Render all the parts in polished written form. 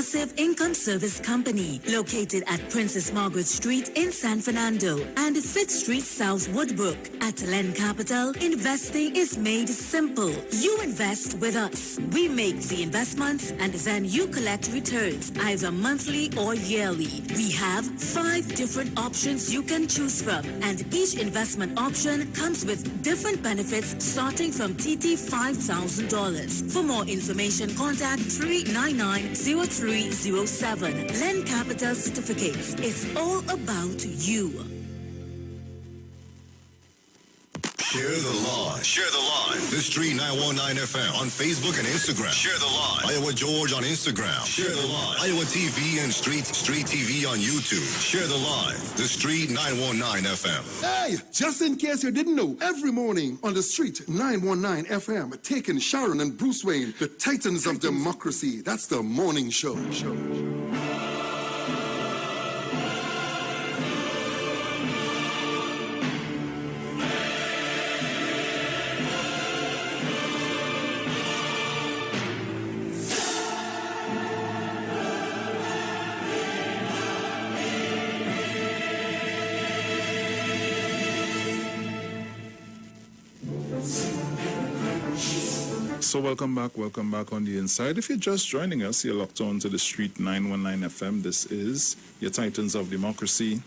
Passive Income Service Company, located at Princess Margaret Street in San Fernando and 5th Street South Woodbrook. At Len Capital, investing is made simple. You invest with us. We make the investments and then you collect returns, either monthly or yearly. We have 5 different options you can choose from, and each investment option comes with different benefits starting from TT $5,000. For more information, contact 399-0307. Len Capital Certificates. It's all about you. Share the line. Share the line. The Street 919 FM on Facebook and Instagram. Share the line. Iowa George on Instagram. Share the line. Iowa TV and Street TV on YouTube. Share the line. The Street 919 FM. Hey, just in case you didn't know, every morning on the Street 919 FM, taking Sharon and Bruce Wayne, the Titans of Democracy. That's the morning show. So welcome back on the inside. If you're just joining us, you're locked on to the Street 919 FM. This is your Titans of Democracy.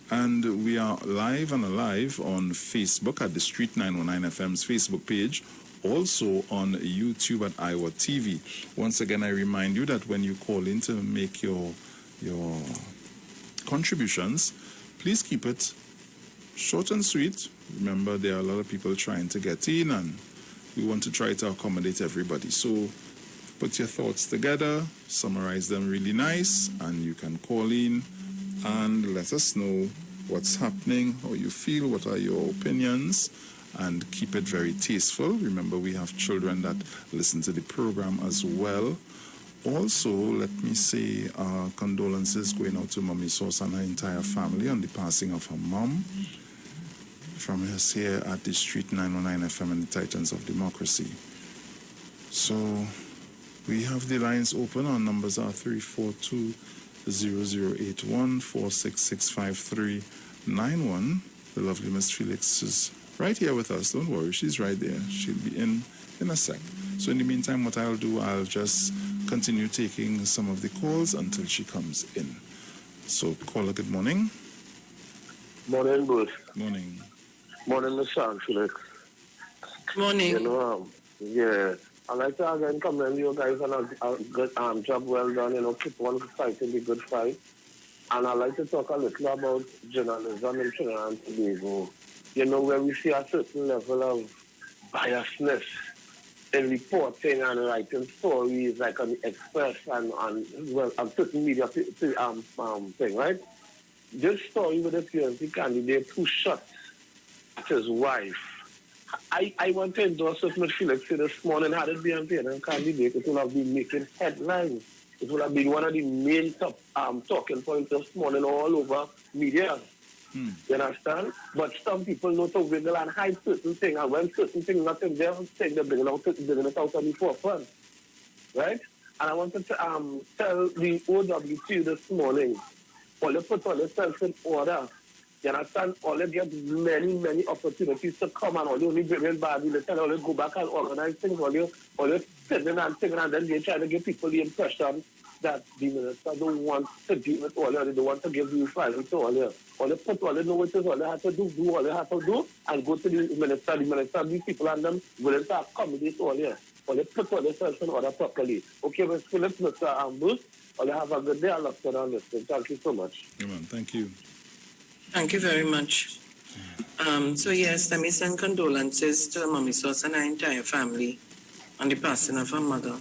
And we are live and alive on Facebook at the Street 919 FM's Facebook page. Also on YouTube at IWER TV. Once again, I remind you that when you call in to make your contributions, please keep it short and sweet. Remember, there are a lot of people trying to get in, and we want to try to accommodate everybody. So put your thoughts together, summarize them really nice, and you can call in and let us know what's happening, how you feel, what are your opinions, and keep it very tasteful. Remember, we have children that listen to the program as well. Also, let me say condolences going out to Mommy Sauce and her entire family on the passing of her mom. From us here at the Street 919 FM and the Titans of Democracy. So we have the lines open. Our numbers are 342-0081, 466-5391. The lovely Miss Felix is right here with us. Don't worry, she's right there. She'll be in a sec. So in the meantime, what I'll do, I'll just continue taking some of the calls until she comes in. So caller, good morning. Morning, Bruce. Morning. Morning, Miss Sharon, Felix. Morning. You know, yeah. I'd like to again commend you guys on a good job well done. You know, keep on fighting the good fight. And I'd like to talk a little about journalism in Trinidad and Tobago. You know, where we see a certain level of biasness in reporting and writing stories like on the Express and certain media thing, right? This story with the PNP candidate who shot at his wife. I want to endorse what Ms. Felix said this morning. Had it been a PNP candidate, it would have been making headlines. It would have been one of the main top talking points this morning all over media. You understand? But some people know to wiggle and hide certain things, and when certain things not in their thing, they bring it out on the forefront. Right? And I wanted to tell the OWT this morning, all you put all yourself in order. You understand? All you get many opportunities to come, and all you only bring bad, they tell all you go back and organize things, all you sitting and thinking, and then they try to give people the impression that the minister don't want to deal with all you, they don't want to give you filing to all you. All you put all you know which is all you have to do all you have to do, and go to the minister, these people and them willing to accommodate all you. All you put all yourself in order properly. Okay, Ms. Phillips, Mr. Bruce, all you have a good day. I love to listen. Thank you so much. Amen. Thank you. Thank you very much. So yes, let me send condolences to Mommy Sauce and her entire family on the passing of her mother.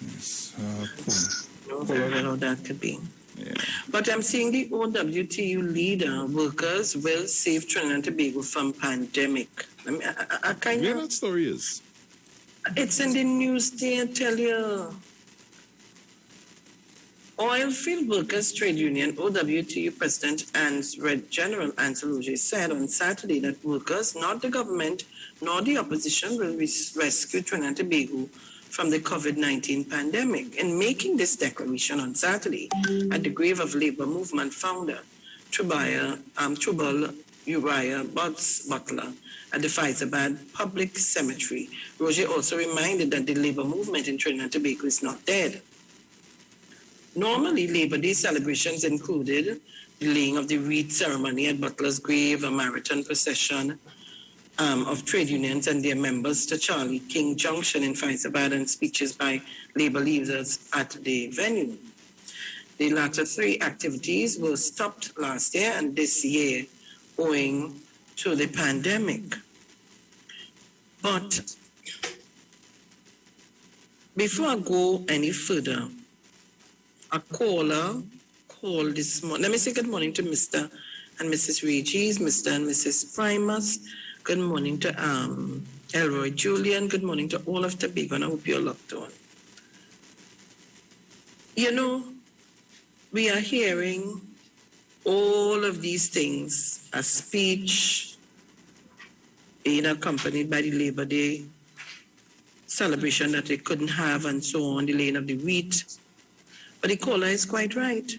Yes, cool. How that could be. Yeah. But I'm seeing the OWTU leader, workers will save Trinidad and Tobago from pandemic. I mean, I kind of... Yeah, that story is. It's in the news there, I tell you. Oilfield Workers Trade Union, OWTU President and General Ansaluje said on Saturday that workers, not the government, nor the opposition, will rescue Trinidad and Tobago from the COVID-19 pandemic. In making this declaration on Saturday at the grave of Labour Movement founder Tubal Uriah Butler at the Faizabad Public Cemetery, Roger also reminded that the Labour movement in Trinidad and Tobago is not dead. Normally, Labour Day celebrations included the laying of the wreath ceremony at Butler's grave, a marathon procession of trade unions and their members to Charlie King Junction in Faizabad, and speeches by Labour leaders at the venue. The latter three activities were stopped last year and this year owing to the pandemic. But before I go any further, a caller called this morning. Let me say good morning to Mr. and Mrs. Regis, Mr. and Mrs. Primus. Good morning to Elroy Julian. Good morning to all of Tobago, and I hope you're locked on. You know, we are hearing all of these things, a speech being accompanied by the Labour Day celebration that they couldn't have, and so on, the laying of the wheat. But the caller is quite right.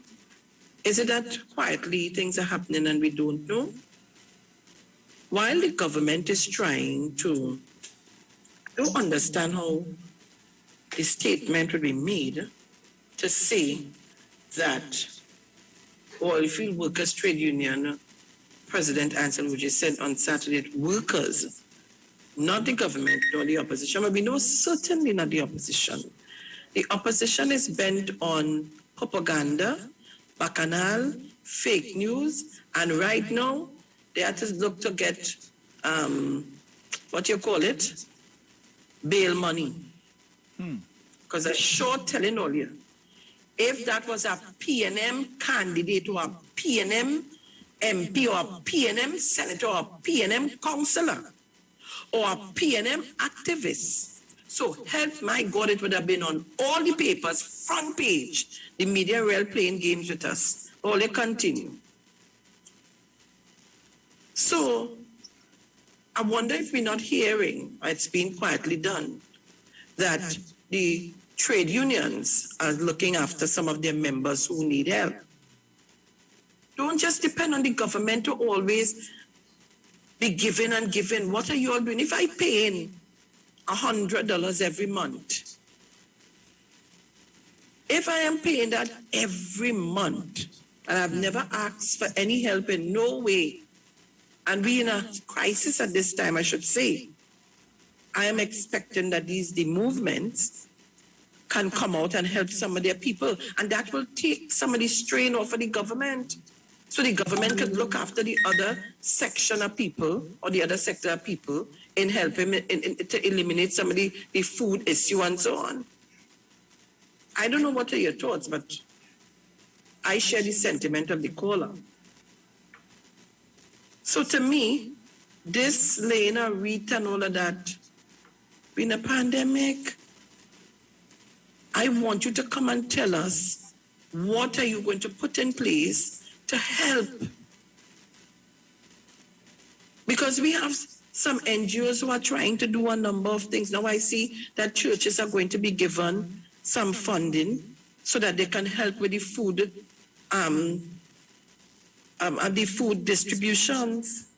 Is it that quietly things are happening and we don't know? While the government is trying to, I don't understand how the statement would be made to say that Oilfield Workers Trade Union President Ansel Roger said on Saturday that workers, not the government nor the opposition, but we know certainly not the opposition. The opposition is bent on propaganda, bacchanal, fake news, and right now they have to look to get, bail money. Because I'm sure telling all you, if that was a PNM candidate or a PNM MP or a PNM senator or a PNM councillor or a PNM activist, so help my God, it would have been on all the papers, front page, the media real playing games with us. All they continue. So I wonder if we're not hearing, or it's been quietly done, that the trade unions are looking after some of their members who need help. Don't just depend on the government to always be giving and giving. What are you all doing? If I pay in $100 every month, if I am paying that every month, and I've never asked for any help in no way, and we in a crisis at this time, I should say, I am expecting that the movements can come out and help some of their people, and that will take some of the strain off of the government. So the government can look after the other section of people or the other sector of people in helping to eliminate some of the food issue and so on. I don't know what are your thoughts, but I share the sentiment of the caller. So to me, this laying a wreath and all of that, in a pandemic, I want you to come and tell us, what are you going to put in place to help? Because we have some NGOs who are trying to do a number of things. Now I see that churches are going to be given some funding so that they can help with the food distributions.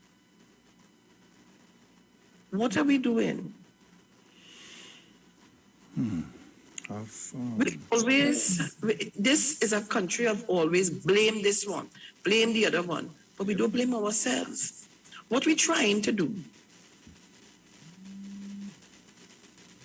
What are we doing? This is a country of always blame this one, blame the other one, but we don't blame ourselves. What are we trying to do?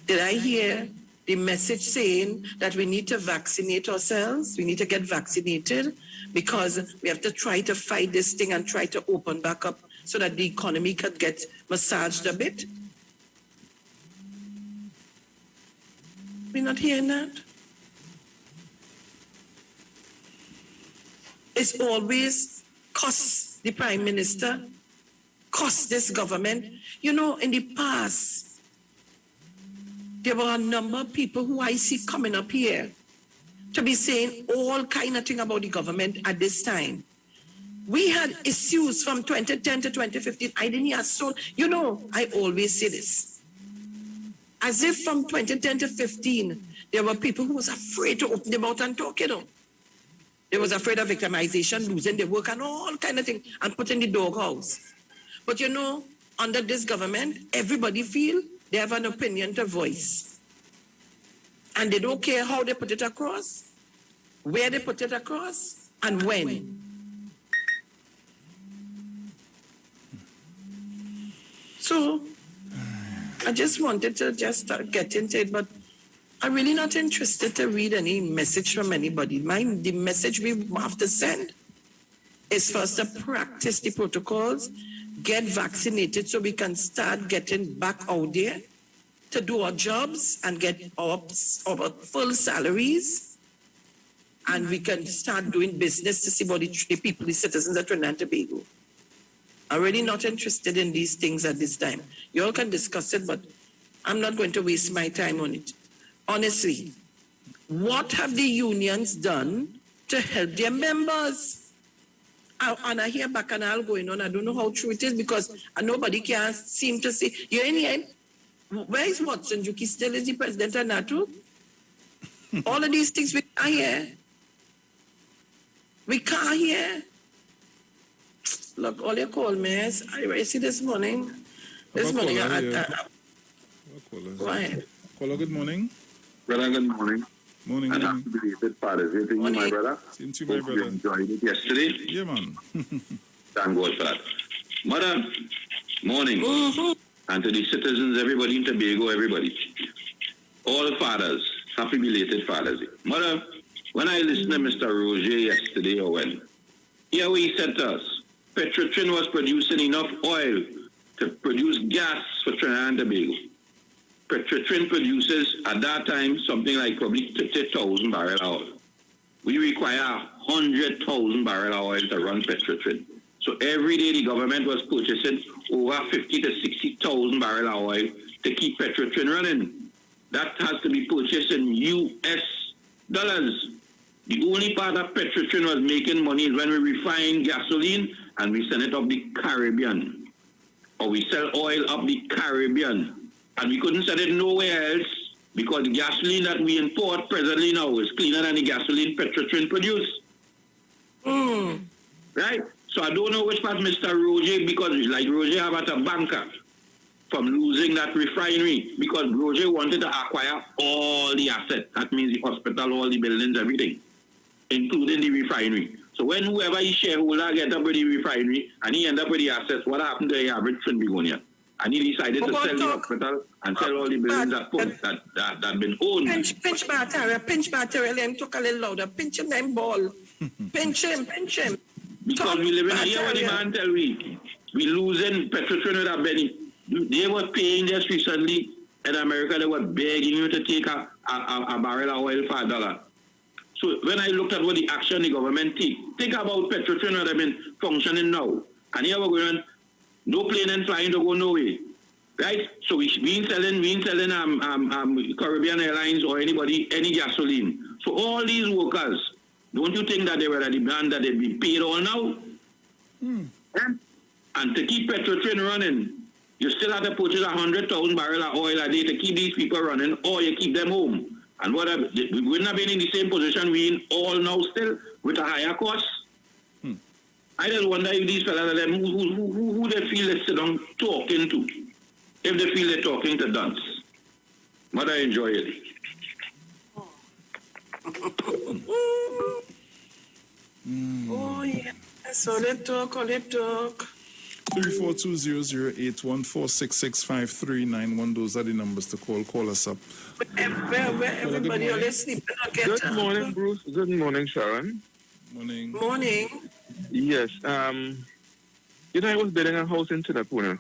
Did I hear the message saying that we need to vaccinate ourselves? We need to get vaccinated because we have to try to fight this thing and try to open back up so that the economy could get massaged a bit? We're not hearing that. It's always cost the Prime Minister, cost this government. You know, in the past, there were a number of people who I see coming up here to be saying all kind of thing about the government at this time. We had issues from 2010 to 2015. I didn't hear so. You know, I always say this. As if from 2010 to 15, there were people who was afraid to open their mouth and talk, you know. They was afraid of victimization, losing their work and all kind of things, and put in the doghouse. But you know, under this government, everybody feel they have an opinion to voice. And they don't care how they put it across, where they put it across, and when. So, I just wanted to just start getting into it, but I'm really not interested to read any message from anybody. The message we have to send is for us to practice the protocols, get vaccinated so we can start getting back out there to do our jobs and get our full salaries, and we can start doing business to see what the people, the citizens of Trinidad and Tobago. I'm really not interested in these things at this time. You all can discuss it, but I'm not going to waste my time on it. Honestly, what have the unions done to help their members? And I hear bacchanal going on. I don't know how true it is because nobody can seem to say, you're in here. Where is Watson? Juki still is the president of NATO? All of these things we can't hear. We can't hear. Look, all your call me, I see this morning. This morning, go ahead. Caller, good morning. Brother, good morning. Morning. And happy belated Father's Day to you, my brother. Same to you, my brother. You enjoyed it yesterday. Yeah, man. Thank God for that. Mother, morning. Mm-hmm. And to the citizens, everybody in Tobago, everybody. All fathers, happy belated Father's Day. Mother, when I listened to Mr. Roger yesterday or when, here he said to us, Petrotrin was producing enough oil to produce gas for Trinidad and Tobago. Petrotrin produces, at that time, something like probably 30,000 barrels of oil. We require 100,000 barrels of oil to run Petrotrin. So every day the government was purchasing over 50 to 60,000 barrels of oil to keep Petrotrin running. That has to be purchased in US dollars. The only part that Petrotrin was making money is when we refine gasoline and we send it up the Caribbean. Or we sell oil up the Caribbean. And we couldn't sell it nowhere else because the gasoline that we import presently now is cleaner than the gasoline Petrotrin produce. Right? So I don't know which part Mr. Roger, because like Roger have at a banker from losing that refinery because Roger wanted to acquire all the assets. That means the hospital, all the buildings, everything, including the refinery. So when whoever is shareholder get up with the refinery and he end up with the assets, what happened to the average Trinbagonian? And he decided to sell the hospital and sell all the buildings that been owned. Pinch battery, and talk a little louder. Pinch him, then ball. Pinch him. Because we live in a year when the man tell we losing Petrotrin with a Benny. They were paying just recently in America, they were begging you to take a barrel of oil for $1. So when I looked at what the action the government think about Petrotrin that have been functioning now. And here we're going, no plane and flying to go nowhere. Right? So we ain't selling Caribbean Airlines or anybody any gasoline. So all these workers, don't you think that they were at the demand that they'd be paid all now? And to keep Petrotrin running, you still have to purchase 100,000 barrels of oil a day to keep these people running, or you keep them home. And we wouldn't have been in the same position we in all now still with a higher cost. I just wonder if these fellas, who they feel they sit down talking to, if they feel they're talking to dunce. But I enjoy it. Oh, yeah. So let's talk. 342-00814665391. Those are the numbers to call. Call us up. Where everybody always sleep. Good morning, Bruce. Good morning, Sharon. Morning. Yes. I was building a house in Tinapuna,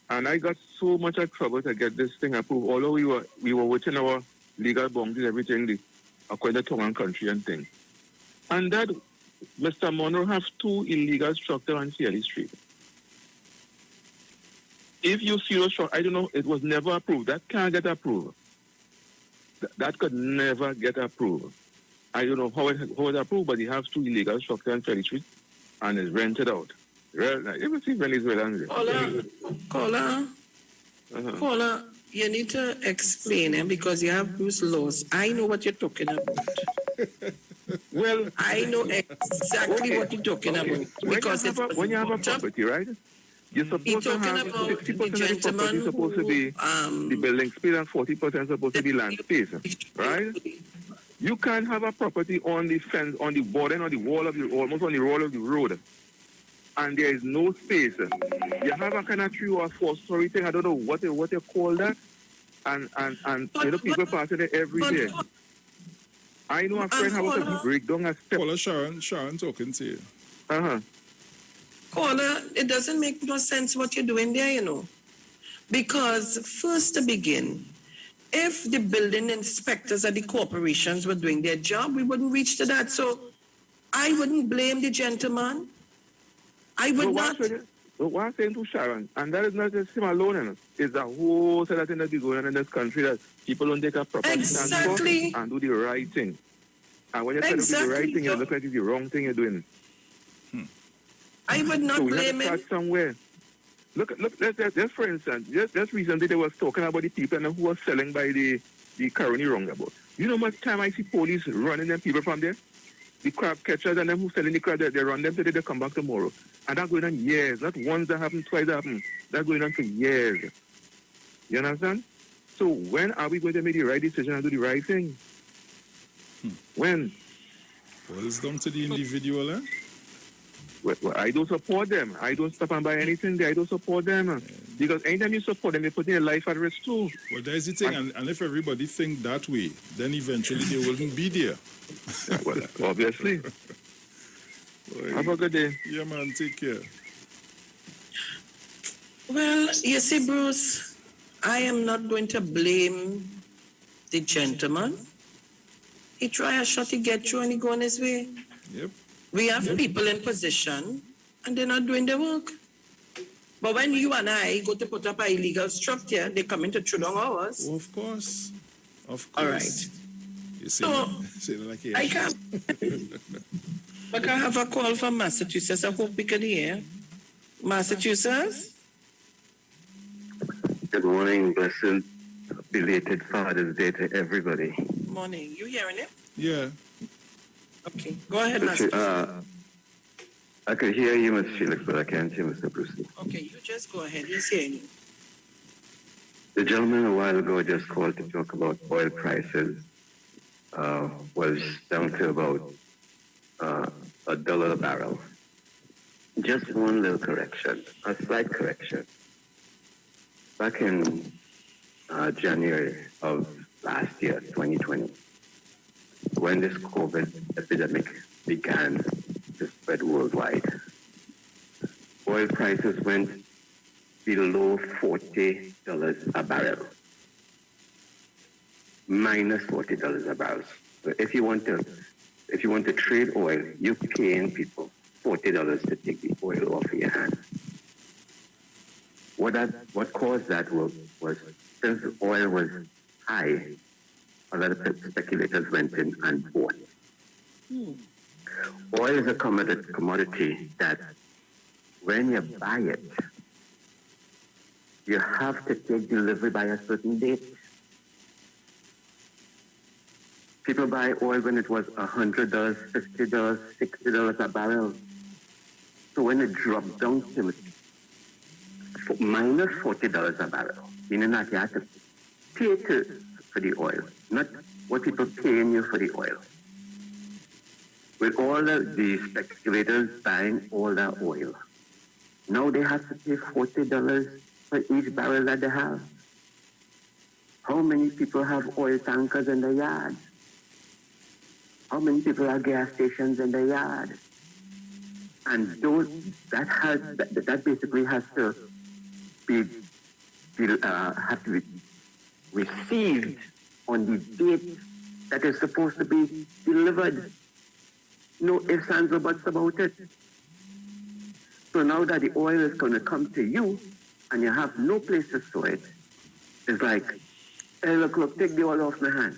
and I got so much trouble to get this thing approved. Although we were within our legal boundaries, everything, according to tongue and country and thing. And that Mr. Monroe have 2 illegal structures on Fairley Street. If you see a structure, I don't know, it was never approved. That can't get approved. That could never get approved. I don't know how it approved, but he has 2 illegal structures on Fairley Street and it's rented out. You ever see Venezuelans? Caller. You need to explain it because you have Bruce laws. I know what you're talking about. Well, I know exactly what you're talking about. Because when you have a property, right? You're supposed to have 60% of the property is supposed to be the building space and 40% supposed to be land space, right? You can't have a property on the fence, on the border, on the wall of the, almost on the wall of the road, and there is no space. You have a kind of 3 or 4-story thing. I don't know what they call that, and you know, people passing there every day. I know a friend how to break down a step. Caller Sharon talking to you. Caller, it doesn't make no sense what you're doing there, you know. Because first to begin, if the building inspectors at the corporations were doing their job, we wouldn't reach to that. So I wouldn't blame the gentleman. I would not. But what I'm saying to Sharon, and that is not just him alone, you know, it's a whole set of things that be going on in this country that people don't take a proper stance and do the right thing. And when you try to do the right thing, you look like it's the wrong thing you're doing. I would not blame him. Somewhere. Look, just for instance, just recently they was talking about the people who were selling by the Caroni roundabout. You know how much time I see police running them people from there? The crab catchers and them who selling the crab, they run them today, they come back tomorrow. And that's going on years. Not once that happened, twice that happened. That's going on for years. You understand? So when are we going to make the right decision and do the right thing? When? Well, it's down to the individual, eh? Well, I don't support them. I don't stop and buy anything there. I don't support them. Because anytime you support them, they put their life at risk too. Well, there's the thing. And if everybody think that way, then eventually they wouldn't be there. Well, obviously. Boy. Have a good day. Yeah, man. Take care. Well, you see, Bruce, I am not going to blame the gentleman. He try a shot, he get through, and he go on his way. Yep. We have people in position, and they're not doing their work. But when you and I go to put up an illegal structure, they come into true long hours. Oh, of course. Of course. All right. You say like I can't. But I have a call from Massachusetts. I hope we can hear. Massachusetts? Good morning, blessed belated Father's Day to everybody. Morning. You hearing it? Yeah. Okay. Go ahead, Massachusetts. I could hear you, Mr. Felix, but I can't hear Mr. Bruce. Okay, you just go ahead. He's hearing you. The gentleman a while ago just called to talk about oil prices. Was down to about $1 a barrel. Just one little correction, a slight correction. Back in January of last year, 2020, when this COVID epidemic began to spread worldwide, oil prices went below $40 a barrel. Minus $40 a barrel. So if you want to trade oil, you're paying people $40 to take the oil off of your hands. What caused that was since the oil was high, a lot of speculators went in and bought. Oil is a commodity that when you buy it, you have to take delivery by a certain date. People buy oil when it was $100, $50, $60 a barrel. So when it dropped down to minus $40 a barrel, meaning that you have to pay for the oil, not what people paying you for the oil. With all the speculators buying all that oil, now they have to pay $40 for each barrel that they have. How many people have oil tankers in their yard? How many people have gas stations in their yard? And that basically has to be received on the date that is supposed to be delivered. No ifs, ands, or buts about it. So now that the oil is going to come to you and you have no place to store it, it's like, hey, look, take the oil off my hand.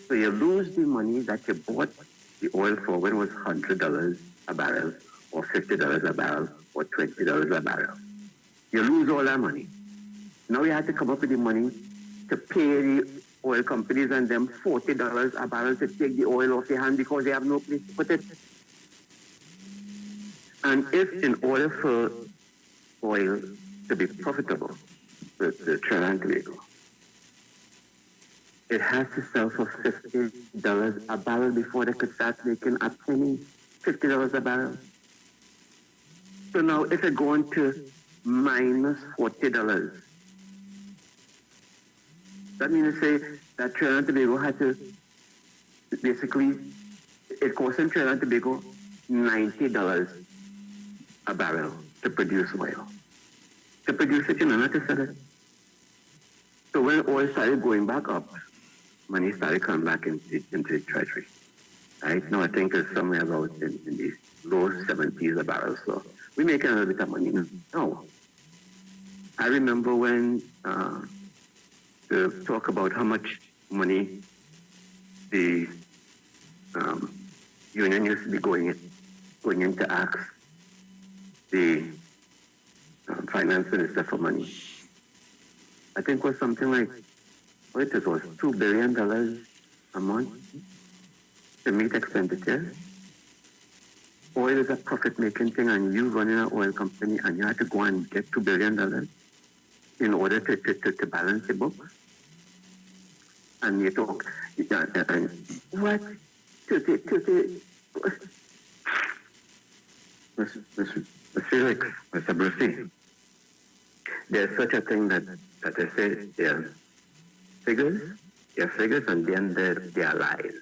So you lose the money that you bought the oil for when it was $100 a barrel, or $50 a barrel, or $20 a barrel. You lose all that money. Now you have to come up with the money to pay the oil companies and them $40 a barrel to take the oil off your hand because they have no place to put it. And if in order for oil to be profitable, the Trinidad and Tobago, it has to sell for $50 a barrel before they could start making a penny. $50 a barrel. So now if it go on to minus $40, that means to say that Trinidad and Tobago had to basically, it costs in Trinidad and Tobago $90 a barrel to produce oil. To produce it, not to sell it. So when oil started going back up, money started coming back into the treasury. Right? Now I think it's somewhere about in the low 70s a barrel. So we're making a little bit of money now. I remember when to talk about how much money the union used to be going in to ask the finance minister for money. I think it was something like, it was $2 billion a month to meet expenditure. Oil is a profit-making thing, and you running an oil company, and you have to go and get $2 billion in order to balance the books. And you talk, what? Mr. Felix, Mr. Brucey, there's such a thing that they say they're figures, and then they're lies.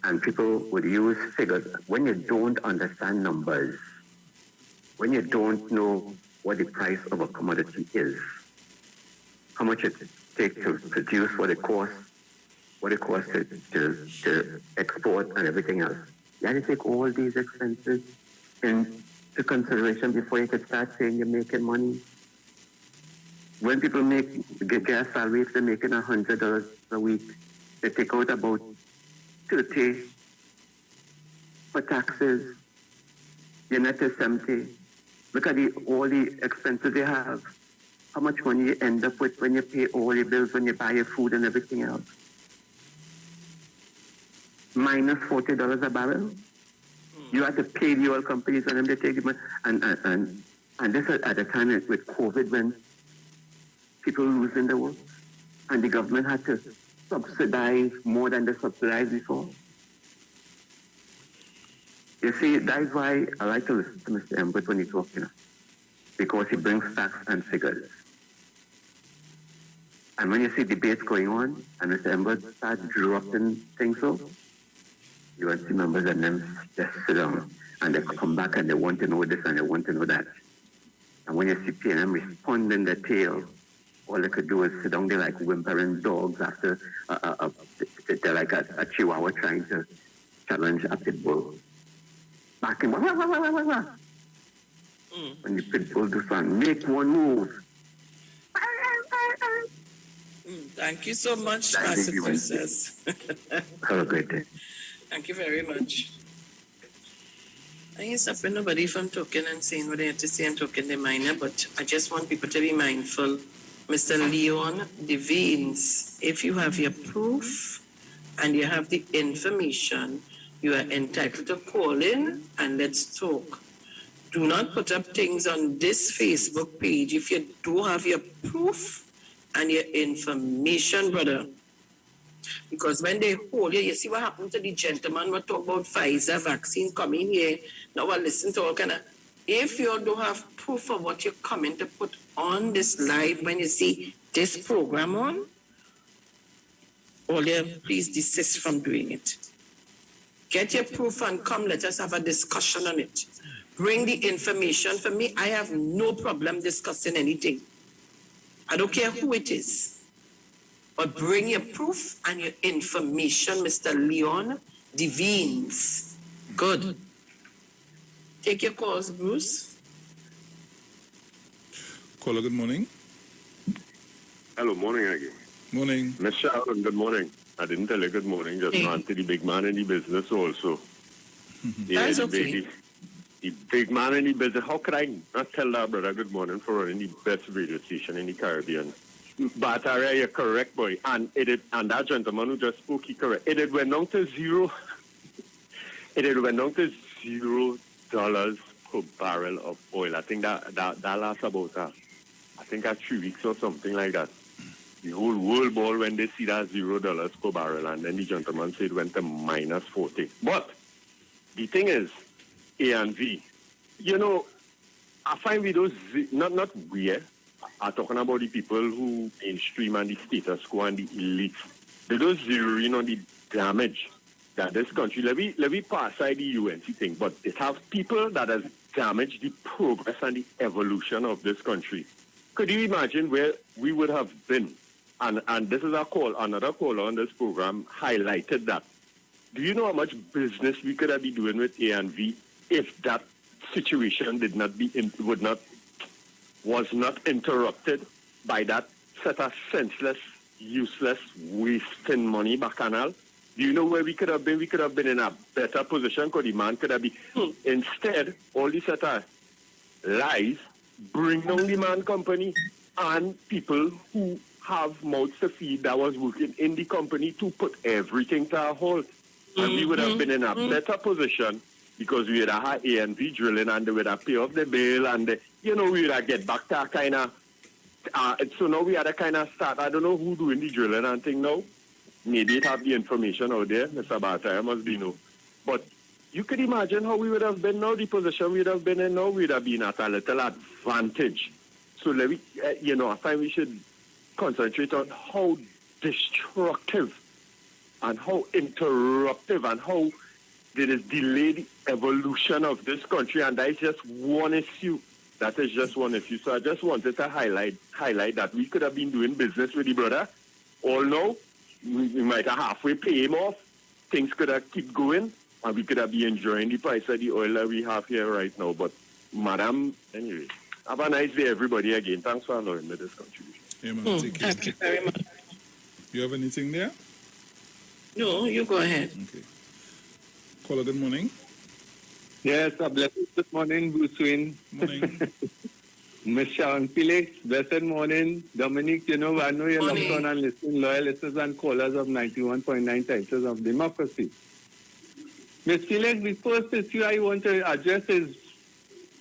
And people would use figures when you don't understand numbers, when you don't know what the price of a commodity is, how much it takes to produce, what it costs to export and everything else. You have to take all these expenses into consideration before you can start saying you're making money. When people get their salary, if they're making $100 a week, they take out about $30 for taxes. Your net is $70. Look at all the expenses they have. How much money you end up with when you pay all your bills, when you buy your food and everything else. Minus $40 a barrel. You have to pay the oil companies and them to take the money. And this is at a time with COVID when people losing their work. And the government had to subsidize more than they subsidized before. You see, that's why I like to listen to Mr. Embert when he talks, because he brings facts and figures. And when you see debates going on, and Mr. Embert starts dropping things up, you want to see members and them just sit down, and they come back and they want to know this and they want to know that. And when you see PNM responding their tail, all they could do is sit down there like whimpering dogs after they're like a chihuahua trying to challenge a pit bull. Barking, wah, wah, wah, wah, wah, wah. When the pit bull does one, make one move. Thank you so much, Massachusetts. Have a great day. Thank you very much. I ain't stopping nobody from talking and saying what they have to say and talking their mind, but I just want people to be mindful. Mr. Leon Devines, if you have your proof and you have the information, you are entitled to call in and let's talk. Do not put up things on this Facebook page if you do have your proof and your information, brother. Because when they hold you, you see what happened to the gentleman who talked about Pfizer vaccine coming here. Now I listen to all kind of, if you don't have proof of what you're coming to put on this live when you see this program on, all you please desist from doing it. Get your proof and come, let us have a discussion on it. Bring the information. For me, I have no problem discussing anything. I don't care who it is. But bring your proof and your information, Mr. Leon Devines. Good. Take your calls, Bruce. Caller, good morning. Hello, morning again. Morning. Miss Sharon, good morning. I didn't tell you good morning, just not to the big man in the business also. That's okay. the big man in the business. How could I not tell that brother good morning for running the best radio station in the Caribbean? But you're correct, boy. And that gentleman who just spoke, he correct. It went down to zero. It went down to $0 per barrel of oil. I think that lasts about I think 3 weeks or something like that. The whole world ball when they see that $0 per barrel, and then the gentleman said it went to minus 40. But the thing is, A and V, you know, I find we those not we are talking about the people who mainstream and the status quo and the elites. They don't zeroing on the damage that this country. Let me pass aside the UNC thing, but it has people that has damaged the progress and the evolution of this country. Could you imagine where we would have been? And this is another call on this program highlighted that. Do you know how much business we could have been doing with A and V if that situation was not interrupted by that set of senseless, useless, wasting money bacchanal? Do you know where we could have been? We could have been in a better position because the man could have been. Instead, all these set of lies bring down the man company and people who have mouths to feed that was working in the company to put everything to a halt. And we would have been in a better position because we would have had A and V drilling and they would have paid off the bill and, we would have get back to a kind of, so now we had a kind of start. I don't know who doing the drilling and thing now. Maybe it have the information out there. Mr. Bartaya must be no. But you could imagine how we would have been now, the position we would have been in now, we would have been at a little advantage. So let me, I find we should concentrate on how destructive and how interruptive and how it is delayed the evolution of this country. And that is just one issue. That is just one issue. So I just wanted to highlight that we could have been doing business with the brother. All now, we might have halfway pay him off. Things could have keep going. And we could have been enjoying the price of the oil that we have here right now. But, madam, anyway, have a nice day, everybody, again. Thanks for allowing me this contribution. Yeah, man, Thank you very much. You have anything there? No, you go ahead. Okay. Caller, good morning. Yes, a blessed good morning, Bruce Wayne. Morning. Miss Sharon, Felix, blessed morning. Dominic, I know you're locked on and listening, loyal listeners and callers of 91.9 Titles of Democracy. Miss Felix, the first issue I want to address is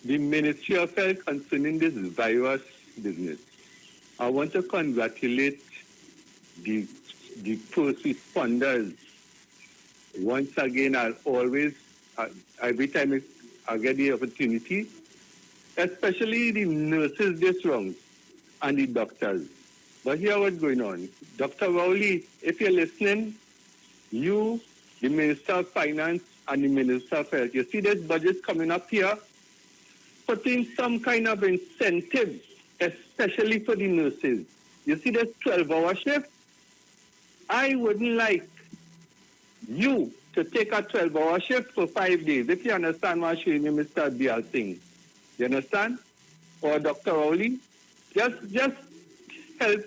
the Ministry of Health concerning this virus business. I want to congratulate the first responders. Once again, every time I get the opportunity, especially the nurses this round and the doctors. But here what's going on. Dr. Rowley, if you're listening, you, the Minister of Finance and the Minister of Health, you see this budget coming up here, putting some kind of incentive, especially for the nurses. You see this 12-hour shift? I wouldn't like you to take a 12-hour shift for 5 days. If you understand what I'm showing you, Mr. Bial Singh. You understand? Or Dr. Rowley? Just help.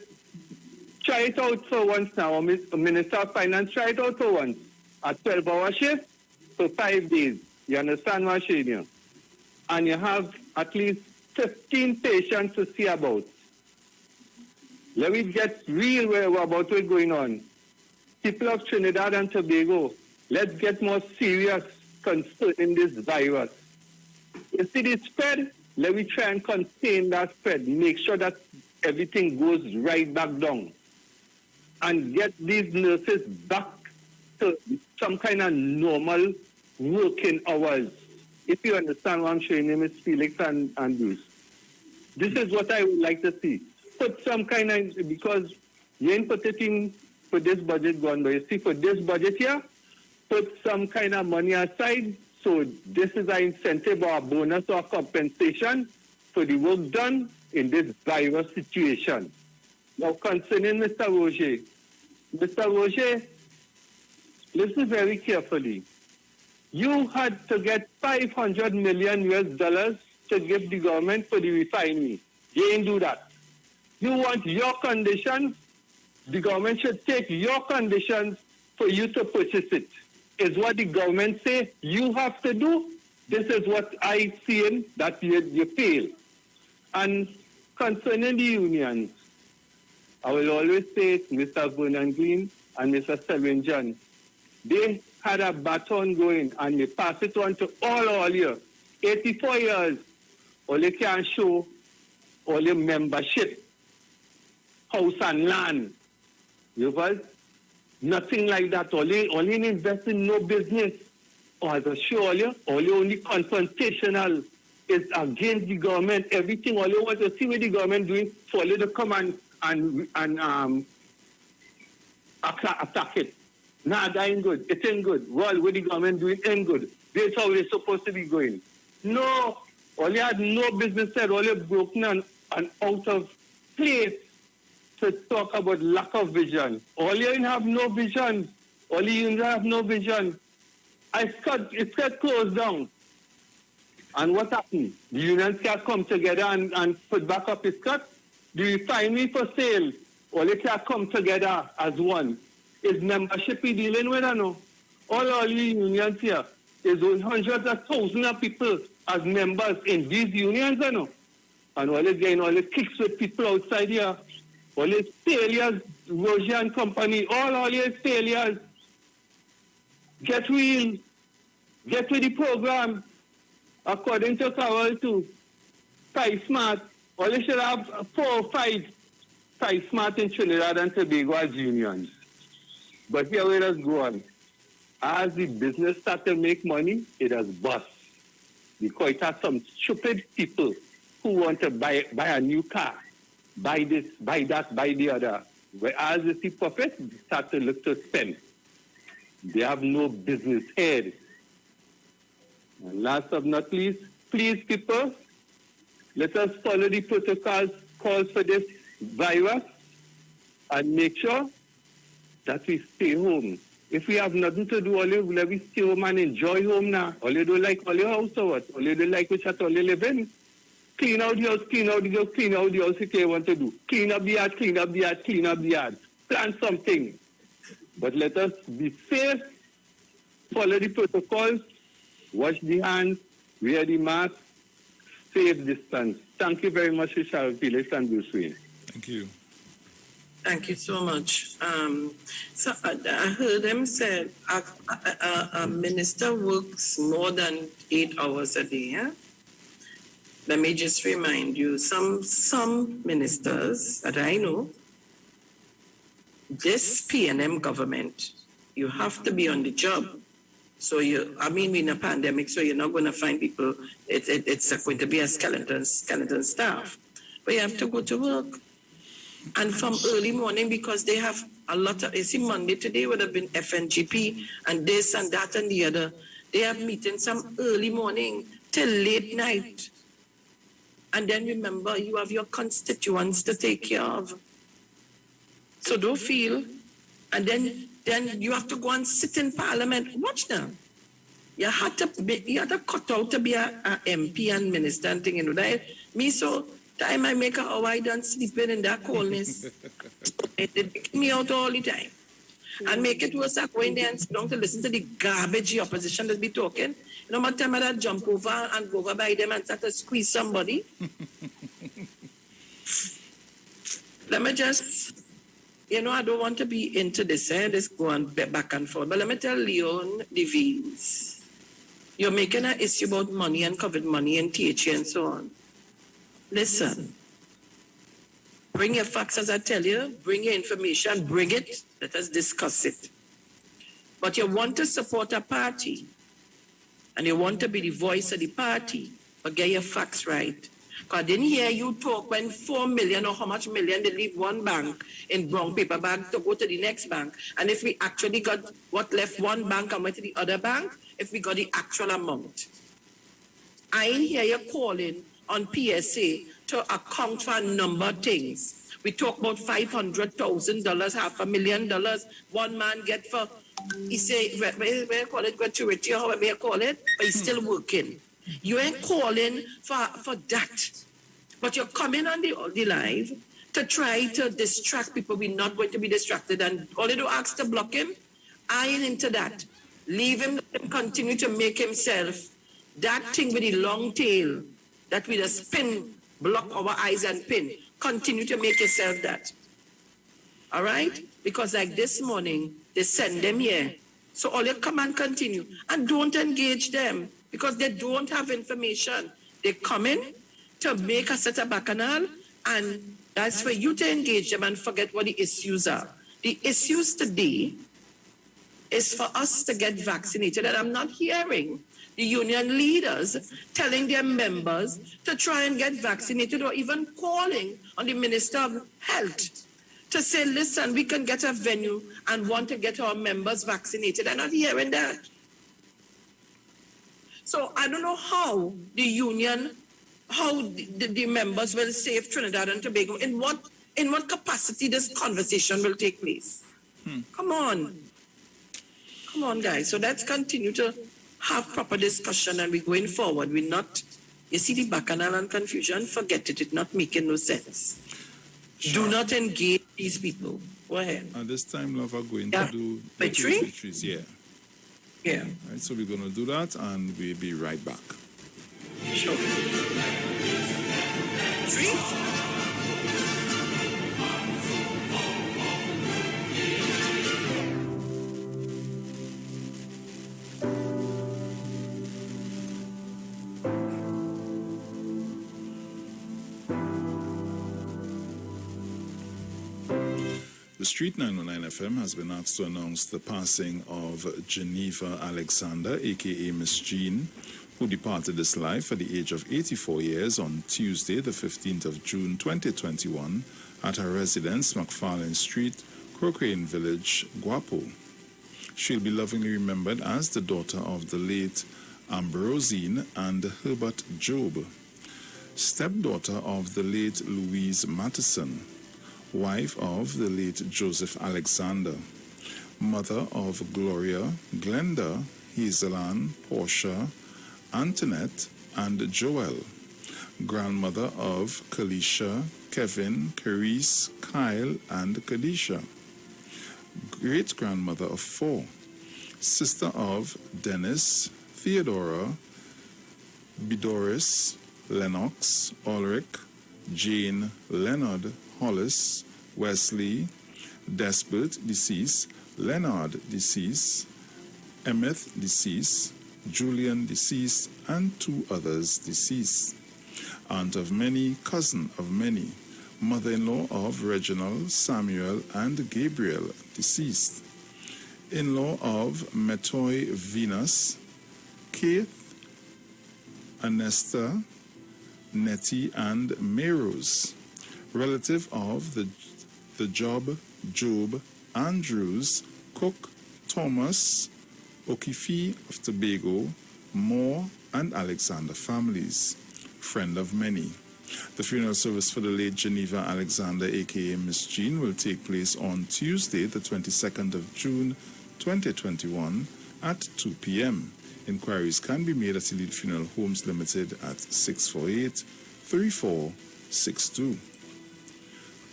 Try it out for once now. Minister of Finance, try it out for once. A 12-hour shift for 5 days. You understand what I'm showing you? And you have at least 15 patients to see about. Let me get real about what's going on. People of Trinidad and Tobago, let's get more serious concerning this virus. You see the spread? Let me try and contain that spread. Make sure that everything goes right back down. And get these nurses back to some kind of normal working hours. If you understand what I'm showing you, Ms. Felix and Bruce. This is what I would like to see. Put some kind of, because you ain't put it in for this budget gone, but you see for this budget here, put some kind of money aside. So this is an incentive or a bonus or compensation for the work done in this virus situation. Now concerning Mr. Roger, listen very carefully. You had to get $500 million US to give the government for the refinery. You ain't do that. You want your conditions, the government should take your conditions for you to purchase it. Is what the government say you have to do. This is what I see that you fail. And concerning the unions, I will always say Mr. Vernon Green and Mr. Selwyn John, they had a baton going and they passed it on to all here. 84 years, all they can show all the membership, house and land. You know, nothing like that. All they invest in no business. Or as I show you, all you only confrontational is against the government. Everything, all you want to see what the government doing, for you to come and attack it. Nah, that ain't good. It ain't good. Well, what the government doing ain't good. That's how it's supposed to be going. No, all you had no business said, all you broken and out of place to talk about lack of vision. All you have no vision. All you have no vision. It got closed down. And what happened? The unions can come together and put back up its cut. Do you find me for sale? Or they can come together as one. Is membership we dealing with or no? All the unions here is hundreds of thousands of people as members in these unions or no? And all again, all the kicks with people outside here. All the failures, Roger and company, all your failures. Get real. Get with the program. According to Carol too. 5 Smart. All they should have 4 or 5 Smart in Trinidad and Tobago as unions. But here we just go on. As the business start to make money, it has bust. Because it has some stupid people who want to buy a new car. Buy this, buy that, buy the other. Whereas they see profit, they start to look to spend. They have no business head. And last but not least, please people, let us follow the protocols called for this virus and make sure that we stay home. If we have nothing to do, let we stay home and enjoy home now. All you don't like all your house or what? All you don't like which at all you live in. Clean out the house, clean out the house, clean out the house if you want to do. Clean up the yard, clean up the yard, clean up the yard. Plan something. But let us be safe, follow the protocols, wash the hands, wear the mask, safe distance. Thank you very much, Sharon, Felix, and Bruce Wayne. Thank you. Thank you so much. So I heard them say a minister works more than 8 hours a day. Yeah? Let me just remind you, some ministers that I know, this PNM government, you have to be on the job. So we're in a pandemic, so you're not going to find people. It's going to be a skeleton staff, but you have to go to work. And from early morning, because they have a lot of, you see, Monday today would have been FNGP and this and that and the other. They have meetings from early morning till late night. And then remember, you have your constituents to take care of. So don't feel, and then you have to go and sit in Parliament. Watch now. You had to cut out to be a MP and minister and thing, you know. That, me so time I make a I done sleeping in that coldness. It take me out all the time. And make it worse, I go in there and sit down to listen to the garbage opposition that be talking. You know, my time I jump over and go over by them and start to squeeze somebody. Let me just, I don't want to be into this, this go on back and forth. But let me tell Leon Devines, you're making an issue about money and COVID money and THA and so on. Listen, bring your facts as I tell you, bring your information, bring it, let us discuss it. But you want to support a party and you want to be the voice of the party, but get your facts right. Because I didn't hear you talk when 4 million or how much million they leave one bank in brown paper bag to go to the next bank. And if we actually got what left one bank and went to the other bank, if we got the actual amount. I ain't hear you calling on PSA to account for a number of things. We talk about $500,000, $500,000. One man get for, he say, where you call it, gratuity or however you call it, but he's still working. You ain't calling for that. But you're coming on the live to try to distract people. We're not going to be distracted. And all you do ask to block him, I ain't into that. Leave him, let him continue to make himself that thing with the long tail that with a spin, block our eyes and pin, continue to make yourself that. All right? Because like this morning, they send them here. So all you come and continue. And don't engage them because they don't have information. They come in to make a set of bacchanal, and that's for you to engage them and forget what the issues are. The issues today is for us to get vaccinated. And I'm not hearing the union leaders telling their members to try and get vaccinated or even calling on the Minister of Health to say, listen, we can get a venue and want to get our members vaccinated. I'm not hearing that. So I don't know how the union, how the members will save Trinidad and Tobago, in what capacity this conversation will take place. Come on, guys. So let's continue to have proper discussion and we're going forward. We're not, you see the bacchanal and confusion, forget it. It's not making no sense. Do not engage these people. Go ahead. At this time, love, are going to do victories. Yeah. Yeah. Right, so we're going to do that and we'll be right back. Sure. The Street 909 FM has been asked to announce the passing of Geneva Alexander, a.k.a. Miss Jean, who departed this life at the age of 84 years on Tuesday, the 15th of June 2021, at her residence, McFarlane Street, Crocrane Village, Guapo. She'll be lovingly remembered as the daughter of the late Ambrosine and Herbert Job, stepdaughter of the late Louise Matheson, wife of the late Joseph Alexander, mother of Gloria, Glenda, Hazelan, Portia, Antoinette, and Joel, grandmother of Kalisha, Kevin, Carice, Kyle, and Kadisha, great-grandmother of 4, sister of Dennis, Theodora, Bidoris, Lennox, Ulrich, Jane, Leonard, Hollis, Wesley, Desbert, deceased, Leonard, deceased, Emmett, deceased, Julian, deceased, and 2 others, deceased. Aunt of many, cousin of many, mother-in-law of Reginald, Samuel, and Gabriel, deceased. In-law of Metoy Venus, Keith, Anesta, Nettie, and Meros. Relative of the Job, Andrews, Cook, Thomas, Okifi of Tobago, Moore, and Alexander families. Friend of many. The funeral service for the late Geneva Alexander, a.k.a. Miss Jean, will take place on Tuesday, the 22nd of June, 2021, at 2 p.m. Inquiries can be made at Elite Funeral Homes Limited at 648-3462.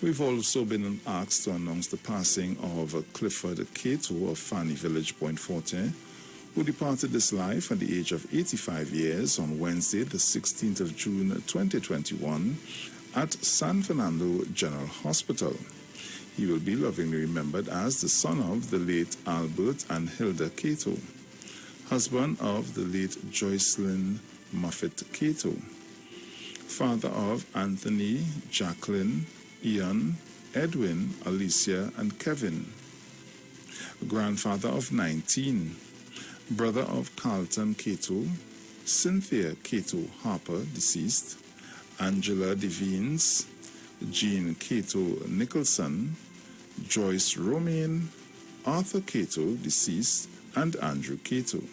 We've also been asked to announce the passing of Clifford Cato of Fanny Village, Point Forte, who departed this life at the age of 85 years on Wednesday, the 16th of June 2021, at San Fernando General Hospital. He will be lovingly remembered as the son of the late Albert and Hilda Cato, husband of the late Joycelyn Muffet Cato, father of Anthony, Jacqueline, Ian, Edwin, Alicia, and Kevin, grandfather of 19, brother of Carlton Cato, Cynthia Cato Harper, deceased, Angela Devines, Jean Cato Nicholson, Joyce Romain, Arthur Cato, deceased, and Andrew Cato.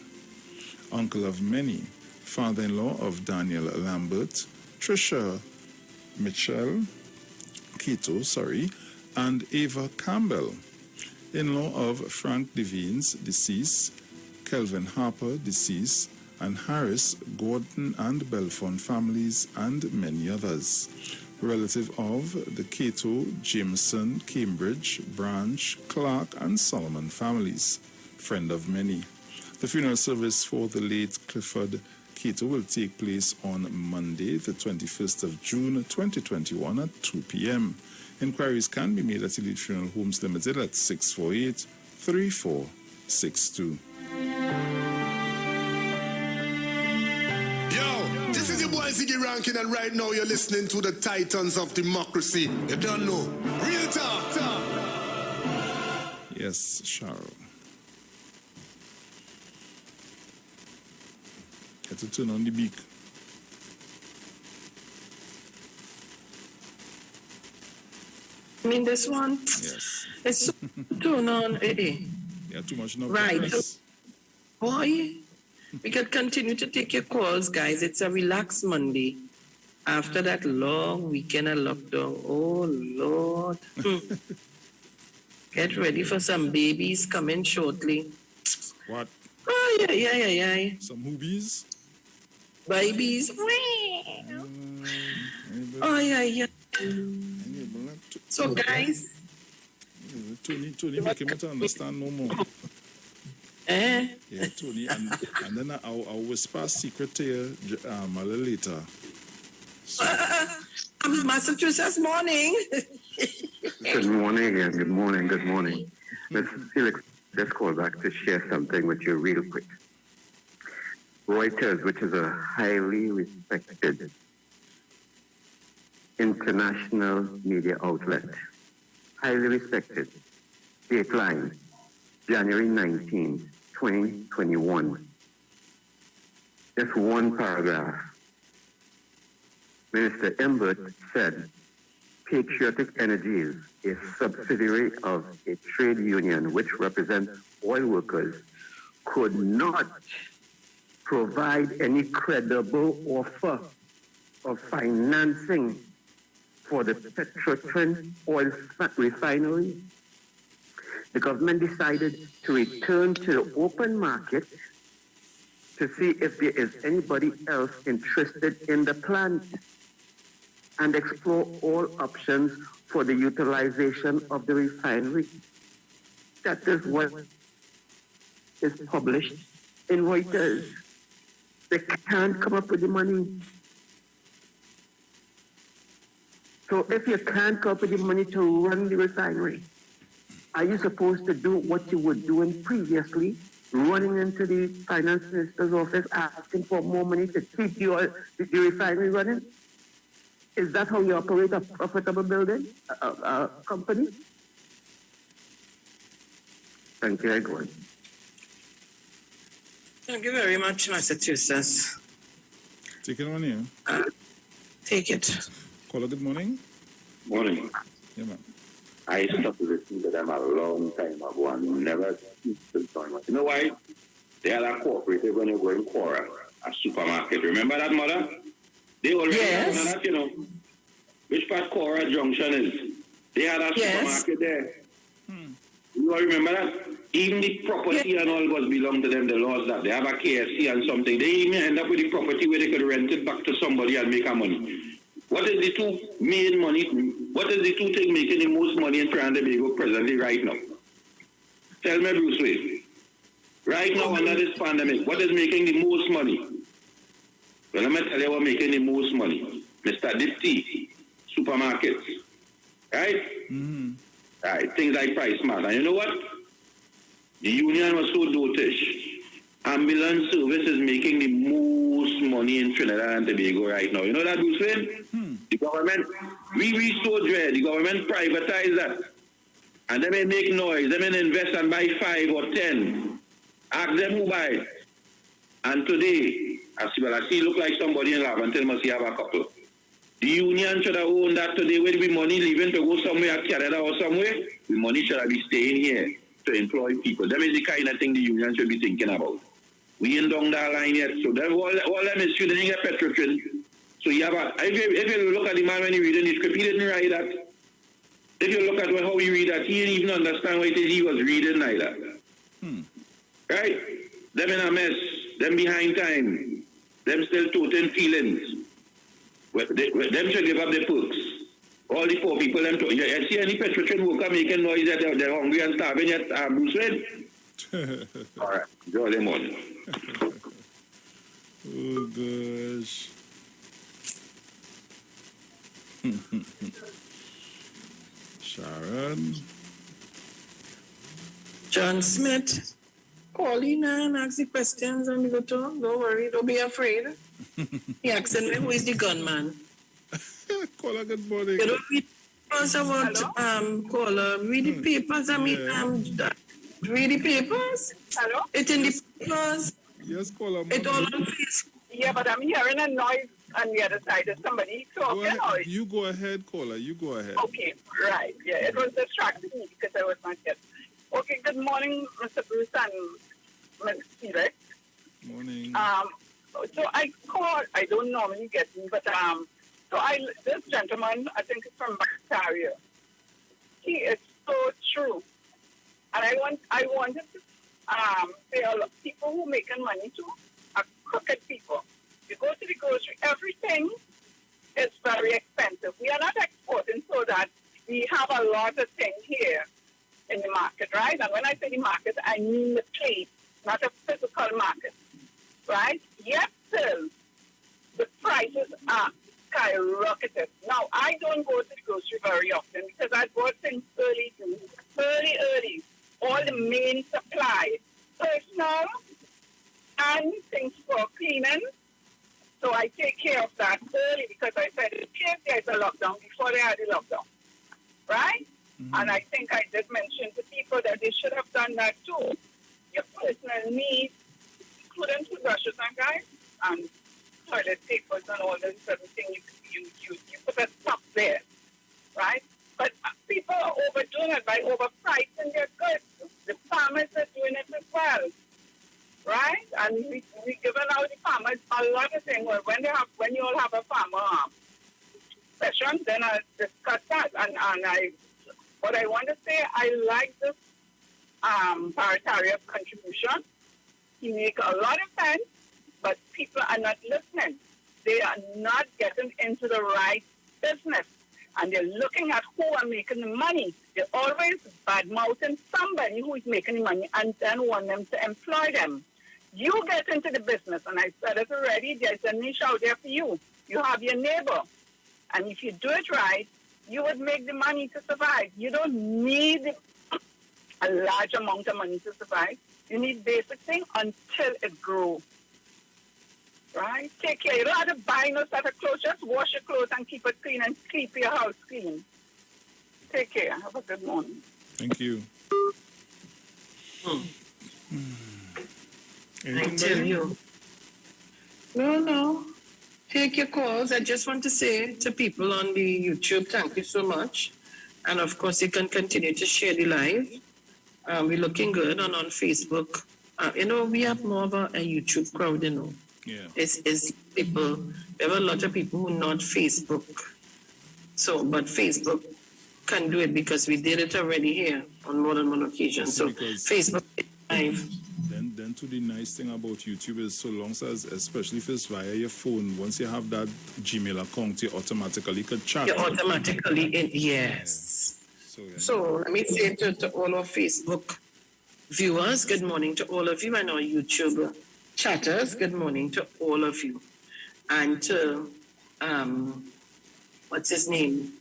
Uncle of many, father-in-law of Daniel Lambert, Tricia Mitchell Cato, and Ava Campbell. In-law of Frank Devines, deceased, Kelvin Harper, deceased, and Harris, Gordon, and Belfont families, and many others. Relative of the Cato, Jameson, Cambridge, Branch, Clark, and Solomon families. Friend of many. The funeral service for the late Clifford Cato will take place on Monday, the 21st of June, 2021 at 2 p.m. Inquiries can be made at Elite Funeral Homes Limited at 648-3462. This is your boy Ziggy Rankin, and right now you're listening to the Titans of Democracy. You don't know. Real talk. Yes, Sharon. Get to turn on the beak. I mean, this one? Yes. It's turn on. Yeah, too much now. Right. Boy, we can continue to take your calls, guys. It's a relaxed Monday after that long weekend of lockdown. Oh, Lord. Get ready for some babies coming shortly. What? Oh, yeah. Some hoobies? Babies. Oh, yeah. So, guys. Tony, make him to understand no more. Yeah, Tony, and then I'll whisper a secret to you a little later. So. I'm in Massachusetts morning. Good morning again. Good morning. Mr. Felix, just call back to share something with you real quick. Reuters, which is a highly respected international media outlet, highly respected, Dateline, January 19, 2021. Just one paragraph. Minister Imbert said, Patriotic Energies, a subsidiary of a trade union which represents oil workers, could not provide any credible offer of financing for the Petrotrin oil refinery. The government decided to return to the open market to see if there is anybody else interested in the plant and explore all options for the utilization of the refinery. That is what is published in Reuters. They can't come up with the money. So if you can't come up with the money to run the refinery, are you supposed to do what you were doing previously, running into the finance minister's office asking for more money to keep the refinery running? Is that how you operate a profitable building, company? Thank you, everyone. Thank you very much, Massachusetts. Take it on here. Take it. Caller, good morning. Morning. Yeah, ma'am. I stopped listening to them a long time ago and never listened to them. You know why? They are a cooperative when you go in Quora, a supermarket. Remember that, Mother? They already have that, you know. Which part Quora Junction is? They had a supermarket there. You all remember that? Even the property and all was belong to them, the laws that they have a KFC and something. They even end up with the property where they could rent it back to somebody and make a money. What is the two main money? What is the two things making the most money in Trinidad and Tobago presently right now? Tell me, Bruce Wayne. Right now under this pandemic, what is making the most money? Well, let me tell you what making the most money. Mr. Dipty, supermarkets. Right? Mm-hmm. Right, things like Price Mart. And you know what? The union was so dotish. Ambulance service is making the most money in Trinidad and Tobago right now. You know that, Bruce Wayne? The government, we restored dread. The government privatized that. And they may make noise. They may invest and buy 5 or 10. Ask them who buy it. And today, I see look like somebody in Lavantel must have a couple. The union should have owned that today. Where we money leaving to go somewhere, Canada or somewhere, the money should have been staying here to employ people. That is the kind of thing the union should be thinking about. We ain't down that line yet. So that all them is shooting get Petrotrin. So you have if you look at the man when he reading the script, he didn't write that. If you look at how he read that, he didn't even understand what it is he was reading either. Right? Them in a mess. Them behind time. Them still toting feelings. Them should give up their perks. All the poor people, them you see any Petrotrin worker making noise that they're hungry and starving yet, Bruce Wayne? All right. Enjoy them on. Oh, gosh. Sharon. John Smith, call in and ask the questions and we go to. Don't worry, don't be afraid. He asked me who is the gunman. Caller, good morning. You don't read papers about caller. Read the papers. Read the papers. Hello? It in the papers. Yes, caller. It all on Facebook. Yeah, but I'm hearing a noise on the other side. Is somebody talking? You go ahead, caller. You go ahead. Okay, right. Yeah, it was distracting me because I was not here. Okay, good morning, Mr. Bruce and Ms. Felix. Morning. So I called. I don't normally get in, but this gentleman, I think it's from Ontario. He is so true, and I wanted to say a lot of people who making money too are crooked people. You go to the grocery, everything is very expensive. We are not exporting so that we have a lot of things here in the market, right? And when I say the market, I mean the place, not a physical market, right? Yet still, the prices are skyrocketed. Now, I don't go to the grocery very often because I bought things early. All the main supplies, personal and things for cleaning. So I take care of that early because I said in case there's a lockdown, before they had the lockdown, right? Mm-hmm. And I think I did mention to people that they should have done that too. Your personal needs, including toothbrushes and guys, and toilet papers and all this everything, you put a stop there, right? But people are overdoing it by overpricing their goods. The farmers are doing it as well, right? And we giving out the farmers a lot of things. Well, when you all have a farmer session, then I'll discuss that. And what I want to say, I like this Paratarian contribution. He make a lot of sense, but people are not listening. They are not getting into the right business. And they're looking at who are making the money. They're always bad-mouthing somebody who is making the money and then want them to employ them. You get into the business, and I said it already, there's a niche out there for you. You have your neighbor. And if you do it right, you would make the money to survive. You don't need a large amount of money to survive. You need basic things until it grows. Right? Take care. You don't have to buy no set of clothes. Just wash your clothes and keep it clean and keep your house clean. Take care. Have a good morning. Thank you. I tell you. No. Take your calls. I just want to say to people on the YouTube, thank you so much. And of course, you can continue to share the live. We're looking good. And on Facebook, we have more of a YouTube crowd, Yeah. It's people. We have a lot of people who are not Facebook. So, but Facebook can do it because we did it already here on more than one occasion. So Facebook is live. Then to the nice thing about YouTube is so long as, especially if it's via your phone, once you have that Gmail account, you automatically can chat. You're automatically in, yes. So let me say to all our Facebook viewers, good morning to all of you, and our YouTube chatters, good morning to all of you. And to, what's his name?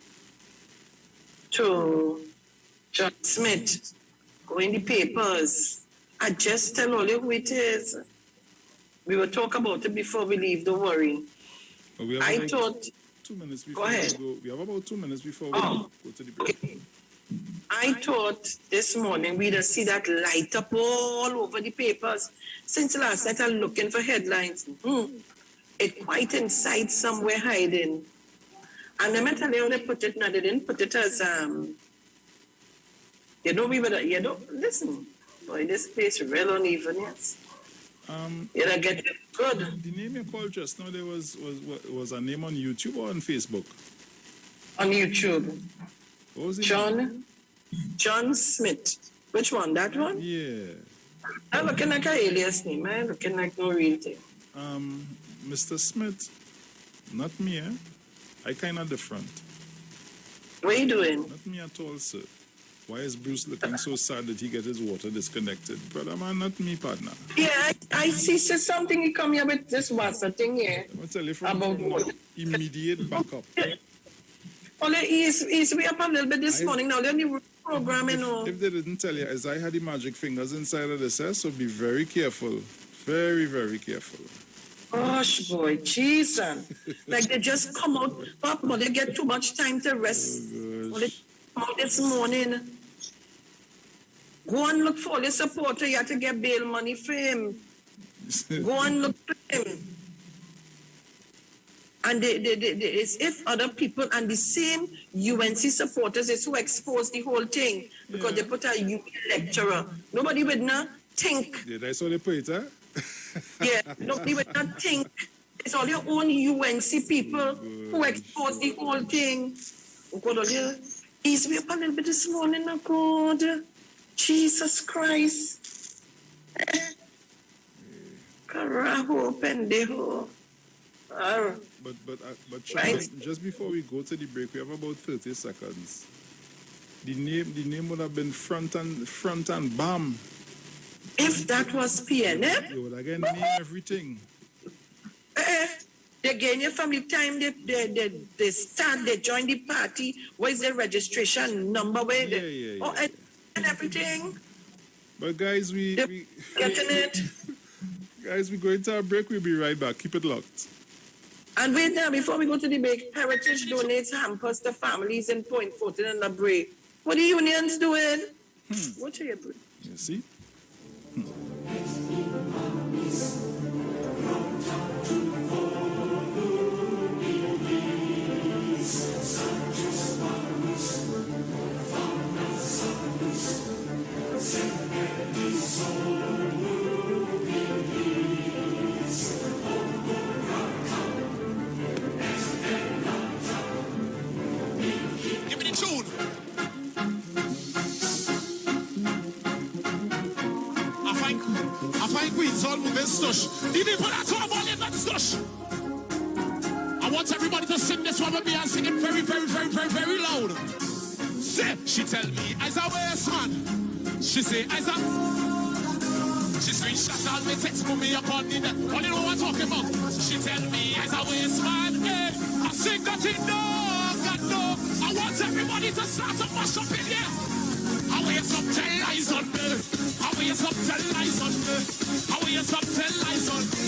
To John Smith, go in the papers. I just tell all you who it is. We will talk about it before we leave, don't worry. I thought... 2 minutes before go ahead. We have about 2 minutes before we go to the break. Okay. I thought this morning we'd see that light up all over the papers. Since last night I'm looking for headlines. It quite inside somewhere hiding. And let me tell you how they put it now. They didn't put it as, listen. Boy, this place is real uneven, yes. You'll get it good. The name you called just now, there was a name on YouTube or on Facebook? On YouTube. What was it? John Smith. Which one? That one? Yeah. I'm looking like an alias name. I'm looking like no real thing. Mr. Smith, not me, I kind of different. What are you doing? Not me at all, sir. Why is Bruce looking so sad that he get his water disconnected? Brother man, not me, partner. Yeah, I see something he come here with this water thing here. I'm going to tell you from immediate backup. Well, he's way up a little bit this morning now. They're the program, you know. If they didn't tell you, as I had the magic fingers inside of the cell, so be very careful. Very, very careful. Gosh, boy, Jesus. Like they just come out, but they get too much time to rest. Well, they come out this morning. Go and look for the supporter. You have to get bail money for him. Go and look for him. And it's if other people and the same UNC supporters is who expose the whole thing because they put a UP lecturer. Nobody would not think. Yeah, that's how they put it, huh? Yeah, nobody would not think. It's all your own UNC people who expose the whole thing. God, he's way up a little bit this morning, oh God. Jesus Christ. Carajo, pendejo. But Sharon, just before we go to the break, we have about 30 seconds. The name would have been front and bam. If that was PNF, you would again name everything. They gain your family time, they start, they join the party. What is the registration number? And everything. But guys, we getting it. Guys, we're going to our break. We'll be right back. Keep it locked. And wait now, before we go to the break, Heritage donates hampers to families in Point Fortin and La Brea. What are the unions doing? What are you doing? You see? The people that talk about it, that's stush. I want everybody to sing this one with me and sing it very, very, very, very, very loud. Say, she tell me, as a waste man. She say, as a... She screenshot all me text for me upon the net. What do you know what I'm talking about? She tell me, as a waste man, hey, I sing that it no. I want everybody to start to mash up in here. I wear some 10 lies on me. I wear some 10 lies on me. I wear some 10 lies on me.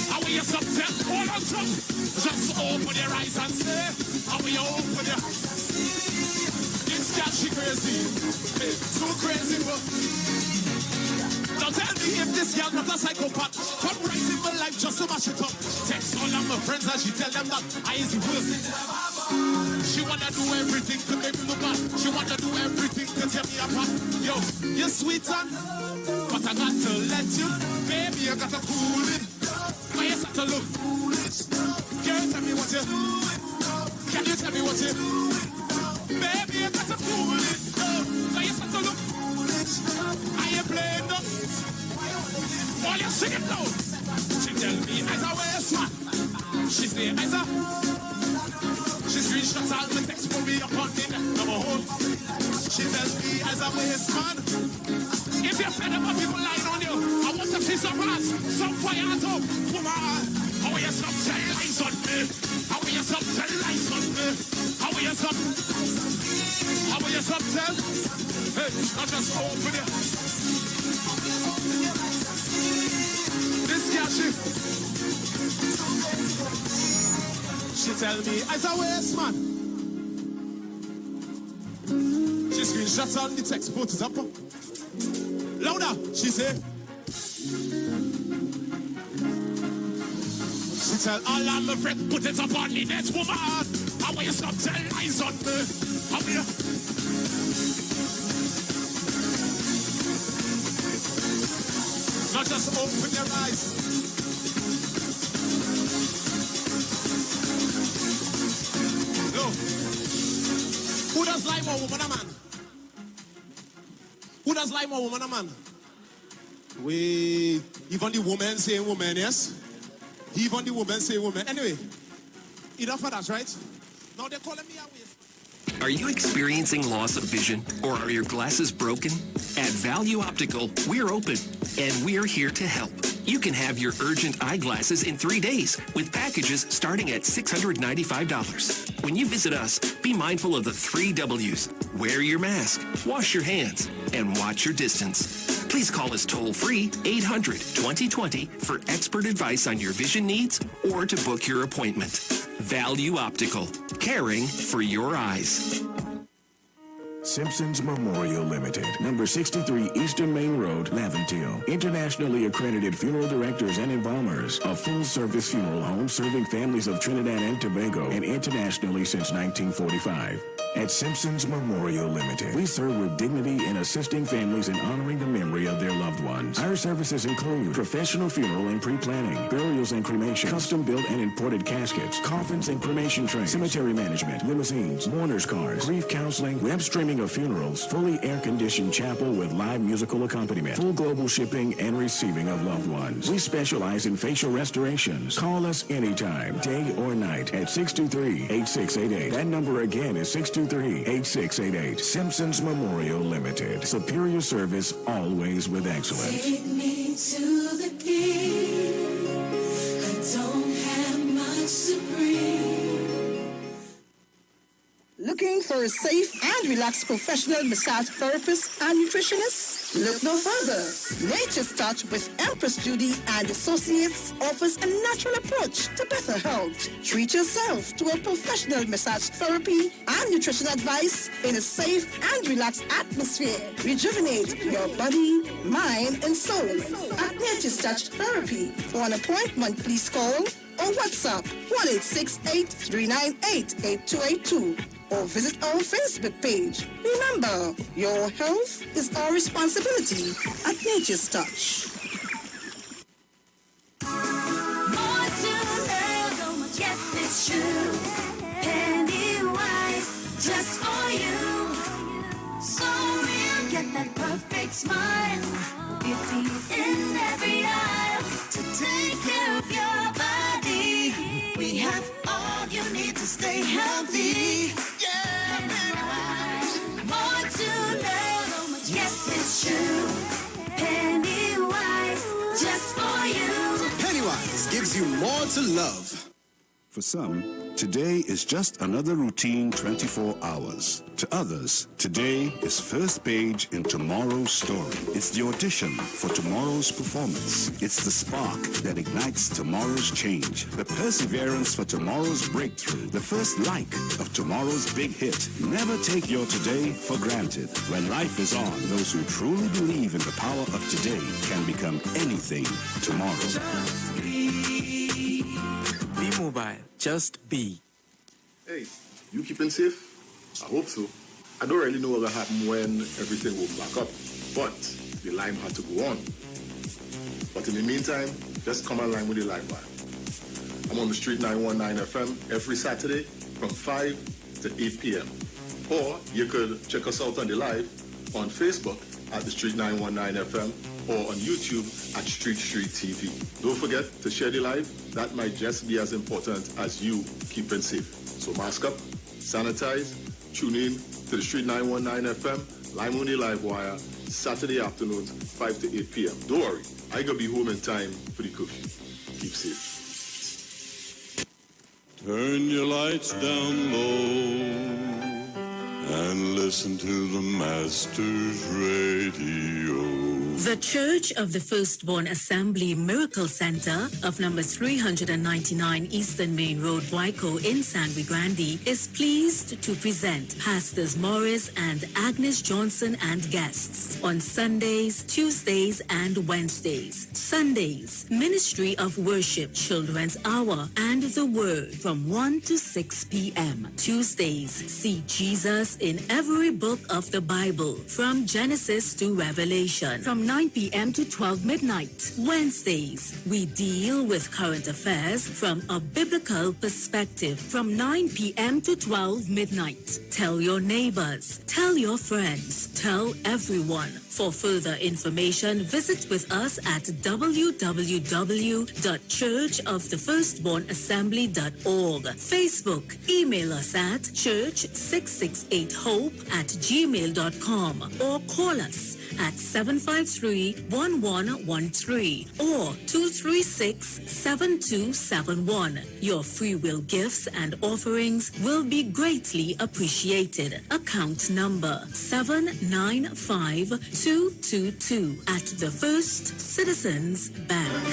I wear some 10. Hold on, some. Just open your eyes and say, I wear open your eyes. This girl, she crazy. Hey, too crazy, but. Now tell me if this girl not a psychopath. Come right in my life just to mash it up. Text all of my friends and she tell them that I is the worst. She wanna do everything to make me look bad. She wanna do everything to tear me apart. Yo, you're sweet and but I got to let you, baby, I got to cool it. Why you start to look foolish? Can you tell me what you doing? Can you tell me what you doing? Baby, I got to cool it. Why you start to look foolish? I ain't playing no. While you sing it loud, she tell me as a waste man. She say as a. She screenshots all the text for me upon the net. Number one. She tells me as a waste man. If you're fed up of people lying on you, I want to see some rats, some fire at home. Come on. How are you some 10 lies on me? How are you some 10 lies on me? How are you some? How are you some 10? Hey, I just open it. This girl, she tell me as a waste man. She screenshots on the text, put it up. Louder, she say. She tell all of my friends, put it up on the net, woman. How will you stop telling lies on me? How will you? Now just open your eyes. No. Who does lie more, woman or man? Who does lie more, woman or man? Wait, even the woman say woman, yes? Even the woman say woman. Anyway, enough for that, right? Now they're calling me a waste. Are you experiencing loss of vision, or are your glasses broken? At Value Optical, we're open, and we're here to help. You can have your urgent eyeglasses in 3 days with packages starting at $695. When you visit us, be mindful of the 3 W's. Wear your mask, wash your hands, and watch your distance. Please call us toll-free 800-2020 for expert advice on your vision needs or to book your appointment. Value Optical, caring for your eyes. Simpsons Memorial Limited, number 63 Eastern Main Road, Laventille. Internationally accredited funeral directors and embalmers. A full-service funeral home serving families of Trinidad and Tobago and internationally since 1945. At Simpsons Memorial Limited, we serve with dignity in assisting families in honoring the memory of their loved ones. Our services include professional funeral and pre-planning, burials and cremation, custom-built and imported caskets, coffins and cremation trays, cemetery management, limousines, mourners cars, grief counseling, web streaming of funerals, fully air-conditioned chapel with live musical accompaniment, full global shipping and receiving of loved ones. We specialize in facial restorations. Call us anytime, day or night, at 623-8688. That number again is 623-8688. Simpsons Memorial Limited. Superior service, always with excellence. Take me to the king. I don't have much to bring. Looking for a safe and relaxed professional massage therapist and nutritionist? Look no further. Nature's Touch with Empress Judy and Associates offers a natural approach to better health. Treat yourself to a professional massage therapy and nutrition advice in a safe and relaxed atmosphere. Rejuvenate your body, mind, and soul at Nature's Touch Therapy. For an appointment, please call or WhatsApp 1-868-398-8282 or visit our Facebook page. Remember, your health is our responsibility at Nature's Touch. More to love, yes it's true. Pennywise, just for you. So real, get that perfect smile. Beauty's in every aisle to take care of your body. We have all you need to stay healthy. More to love, yes it's true. Pennywise, just for you. Pennywise gives you more to love. For some, today is just another routine 24 hours. To others, today is first page in tomorrow's story. It's the audition for tomorrow's performance. It's the spark that ignites tomorrow's change. The perseverance for tomorrow's breakthrough. The first like of tomorrow's big hit. Never take your today for granted. When life is on, those who truly believe in the power of today can become anything tomorrow. Be mobile. Just be. Hey, you keeping safe? I hope so. I don't really know what will happen when everything will back up, but the line had to go on. But in the meantime, just come online with the live wire. I'm on the Street 919 FM every Saturday from 5 to 8 p.m. Or you could check us out on the live on Facebook at the Street 919 FM or on YouTube at Street TV. Don't forget to share the live. That might just be as important as you keeping safe. So mask up, sanitize, tune in to the Street 919 FM, Lime on the Live Wire, Saturday afternoons, 5 to 8 p.m. Don't worry, I gonna be home in time for the curfew. Keep safe. Turn your lights down low and listen to the Master's Radio. The Church of the Firstborn Assembly Miracle Center of number 399 Eastern Main Road, Waiko in San Grande is pleased to present Pastors Morris and Agnes Johnson and guests on Sundays, Tuesdays, and Wednesdays. Sundays, Ministry of Worship, Children's Hour, and the Word from 1 to 6 p.m. Tuesdays, see Jesus in every book of the Bible from Genesis to Revelation from 9 p.m. to 12 midnight. Wednesdays, we deal with current affairs from a biblical perspective from 9 p.m. to 12 midnight. Tell your neighbors, tell your friends, tell everyone. For further information, visit with us at www.churchofthefirstbornassembly.org. Facebook, email us at church668hope@gmail.com or call us at 753-1113 or 236-7271. Your free will gifts and offerings will be greatly appreciated. Account number 795222 at the First Citizens Bank.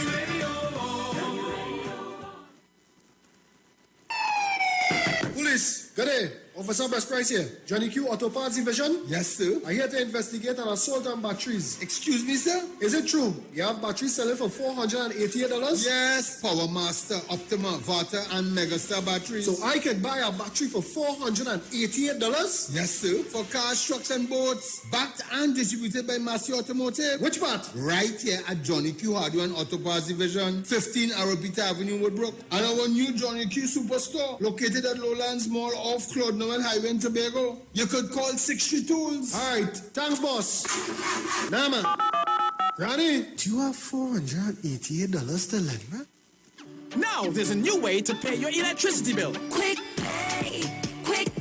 Police, good day. Officer Best Price here. Johnny Q Auto Parts Division? Yes, sir. I'm here to investigate an assault on batteries. Excuse me, sir? Is it true? You have batteries selling for $488? Yes. Power Master, Optima, Vata, and Megastar batteries. So I can buy a battery for $488? Yes, sir. For cars, trucks, and boats. Backed and distributed by Massey Automotive. Which part? Right here at Johnny Q Hardware and Auto Parts Division, 15 Arabita Avenue, Woodbrook. And our new Johnny Q Superstore, located at Lowlands Mall off Claude Highway in Tobago. You could call 63 Tools. All right. Thanks, boss. Nah, man. Granny, do you have $488 to lend, man? Now there's a new way to pay your electricity bill. Quick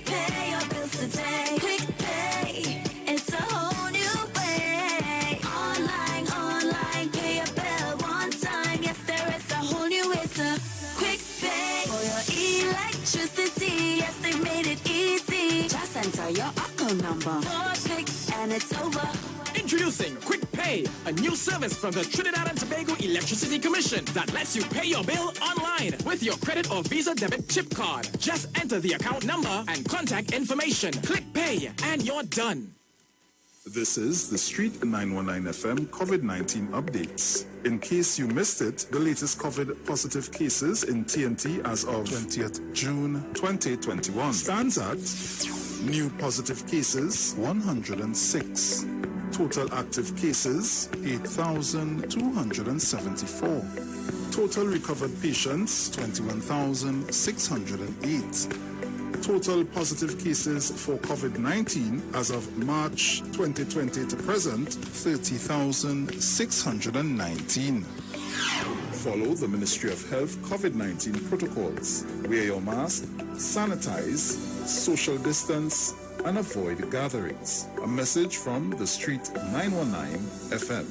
pay your bills today. Quick pay, it's a whole new way. Online, pay your bill one time. Yes, there is a whole new way to quick pay for your electricity. Yes, they made it easy. Just enter your account number. 4 clicks and it's over. Introducing Quick Pay, a new service from the Trinidad and Tobago Electricity Commission that lets you pay your bill online with your credit or Visa debit chip card. Just enter the account number and contact information. Click Pay and you're done. This is the Street 919 FM COVID-19 updates. In case you missed it, the latest COVID positive cases in TNT as of 20th June 2021 stands at new positive cases 106. Total active cases 8,274. Total recovered patients 21,608. Total positive cases for COVID-19 as of March 2020 to present, 30,619. Follow the Ministry of Health COVID-19 protocols. Wear your mask, sanitize, social distance, and avoid gatherings. A message from the Street 919 FM.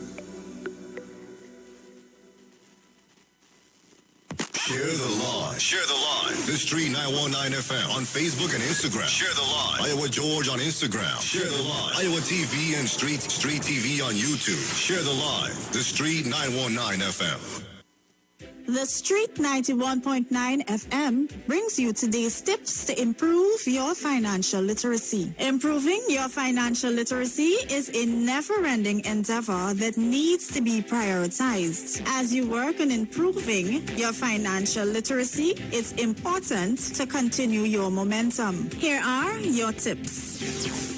Share the line. Share the line. The Street 919 FM on Facebook and Instagram. Share the line. Iowa George on Instagram. Share the line. Iowa TV and Street TV on YouTube. Share the line. The Street 919 FM. The Street 91.9 FM brings you today's tips to improve your financial literacy. Improving your financial literacy is a never-ending endeavor that needs to be prioritized. As you work on improving your financial literacy, it's important to continue your momentum. Here are your tips.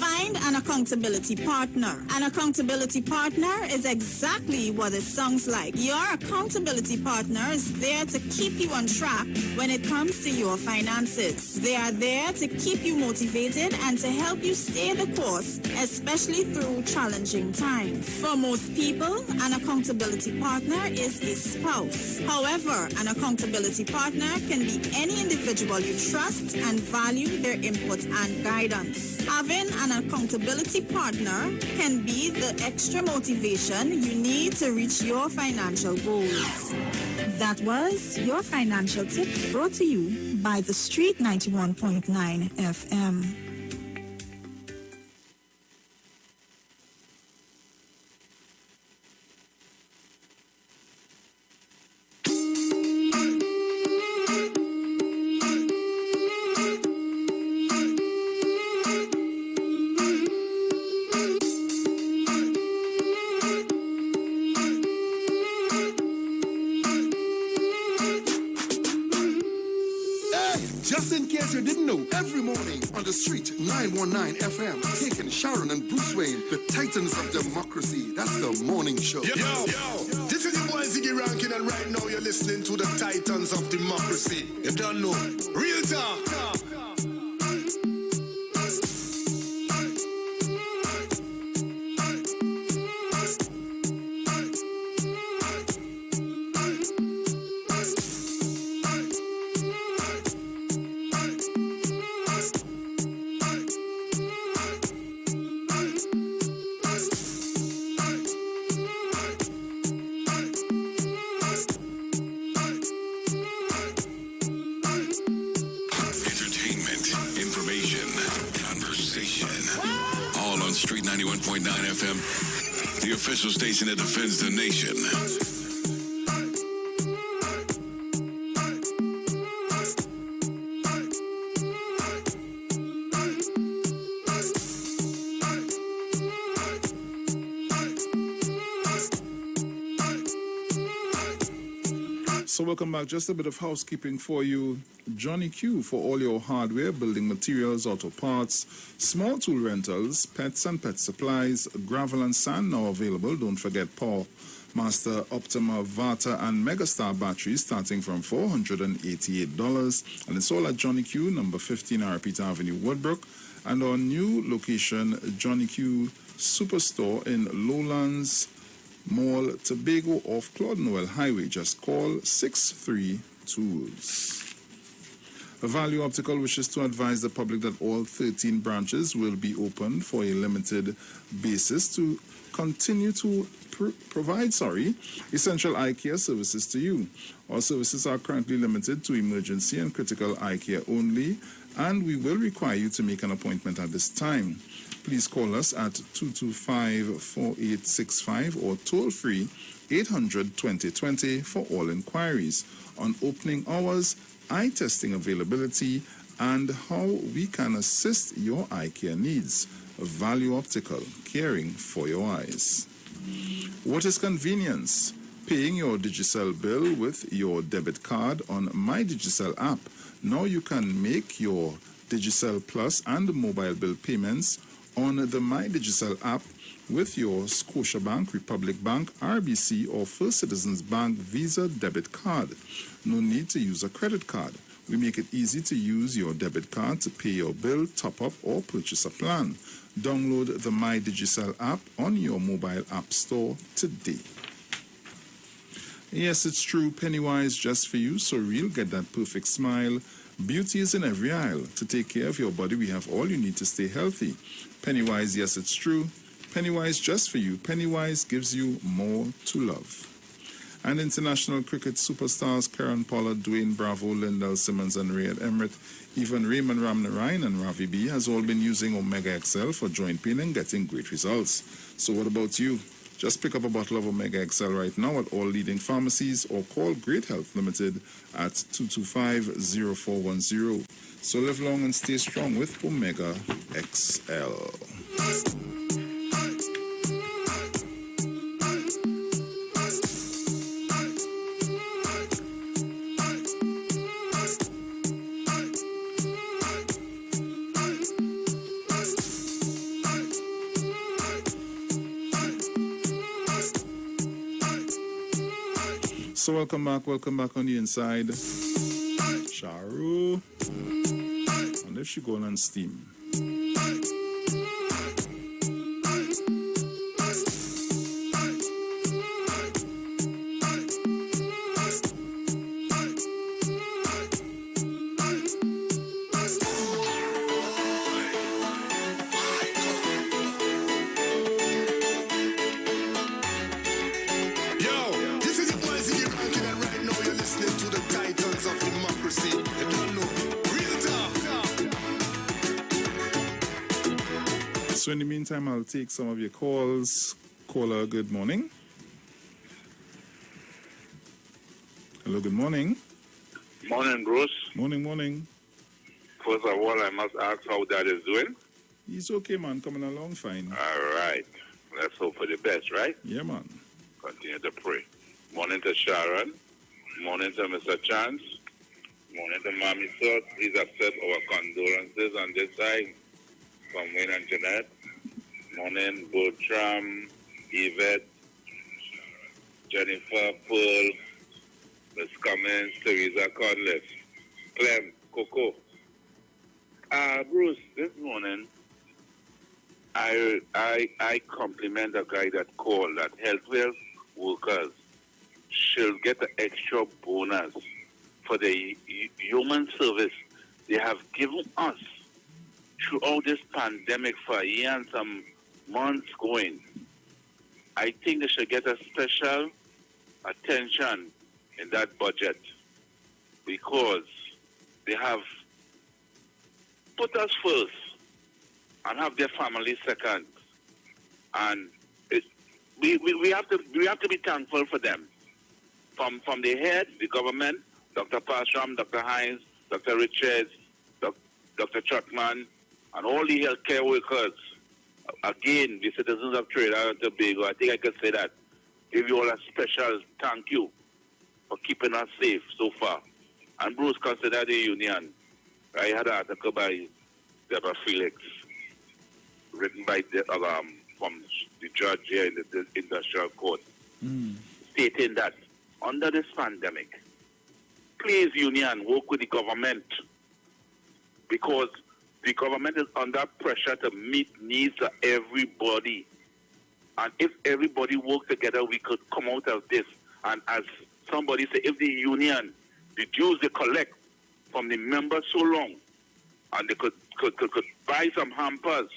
Find an accountability partner. An accountability partner is exactly what it sounds like. Your accountability partner is there to keep you on track when it comes to your finances. They are there to keep you motivated and to help you stay the course, especially through challenging times. For most people, an accountability partner is a spouse. However, an accountability partner can be any individual you trust and value their input and guidance. Having an accountability partner can be the extra motivation you need to reach your financial goals. That was your financial tip brought to you by the Street 91.9 FM. Just in case you didn't know, every morning on the street 919 FM, taking Sharon and Bruce Wayne, the titans of democracy. That's the morning show. Yo, this is your boy Ziggy Rankin, and right now you're listening to the titans of democracy. You don't know. Real talk. Street 91.9 FM, the official station that defends the nation. So welcome back. Just a bit of housekeeping for you. Johnny Q for all your hardware, building materials, auto parts, small tool rentals, pets and pet supplies, gravel and sand now available. Don't forget Power Master, Optima, Vata and Megastar batteries starting from $488. And it's all at Johnny Q, number 15 Arapita Avenue, Woodbrook. And our new location, Johnny Q Superstore in Lowlands Mall, Tobago off Claude Noel Highway. Just call 63 Tools. Value Optical wishes to advise the public that all 13 branches will be open for a limited basis to continue to provide essential eye care services to you. Our services are currently limited to emergency and critical eye care only, and we will require you to make an appointment at this time. Please call us at 225-4865 or toll-free 800-2020 for all inquiries on opening hours, eye testing availability, and how we can assist your eye care needs. Value Optical, caring for your eyes. What is convenience? Paying your Digicel bill with your debit card on My Digicel app. Now you can make your Digicel Plus and mobile bill payments on the My Digicel app with your Scotiabank, Republic Bank, RBC or First Citizens Bank Visa debit card. No need to use a credit card. We make it easy to use your debit card to pay your bill, top up or purchase a plan. Download the My Digicel app on your mobile app store today. Yes, it's true. Pennywise just for you. So real, get that perfect smile. Beauty is in every aisle. To take care of your body, we have all you need to stay healthy. Pennywise, yes, it's true. Pennywise just for you. Pennywise gives you more to love. And international cricket superstars Karen Pollard, Dwayne Bravo, Lyndall Simmons and Rayad Emmerich, even Raymond Ramnarine and Ravi B has all been using Omega XL for joint pain and getting great results. So what about you? Just pick up a bottle of Omega XL right now at all leading pharmacies or call Great Health Limited at 225-0410. So live long and stay strong with Omega XL. So welcome back on the inside. Sharon. And if she going on steam. So in the meantime, I'll take some of your calls. Caller, good morning. Hello, good morning. Morning, Bruce. Morning. First of all, I must ask how Dad is doing. He's okay, man. Coming along fine. All right. Let's hope for the best, right? Yeah, man. Continue to pray. Morning to Sharon. Morning to Mr. Chance. Morning to Mommy Sot. Please accept our condolences on this side from Wayne and Jeanette. Morning, Bertram, Yvette, Jennifer, Pearl, Miss Cummins, Teresa Conliffe, Clem, Coco. Bruce, this morning, I compliment a guy that called that healthcare workers should get an extra bonus for the human service they have given us throughout this pandemic for a year and some months going. I think they should get a special attention in that budget because they have put us first and have their family second. And we have to be thankful for them. From the head, the government, Dr. Pashram, Dr. Hines, Dr. Richards, Dr. Chuckman, and all the healthcare workers. Again, the citizens of Trinidad and Tobago, I think I could say that. Give you all a special thank you for keeping us safe so far. And Bruce, consider the union. I had an article by Deborah Felix, written by from the judge here in the industrial court, stating that under this pandemic, please, union, work with the government because the government is under pressure to meet needs of everybody. And if everybody work together, we could come out of this. And as somebody said, if the union, the dues they collect from the members so long, and they could buy some hampers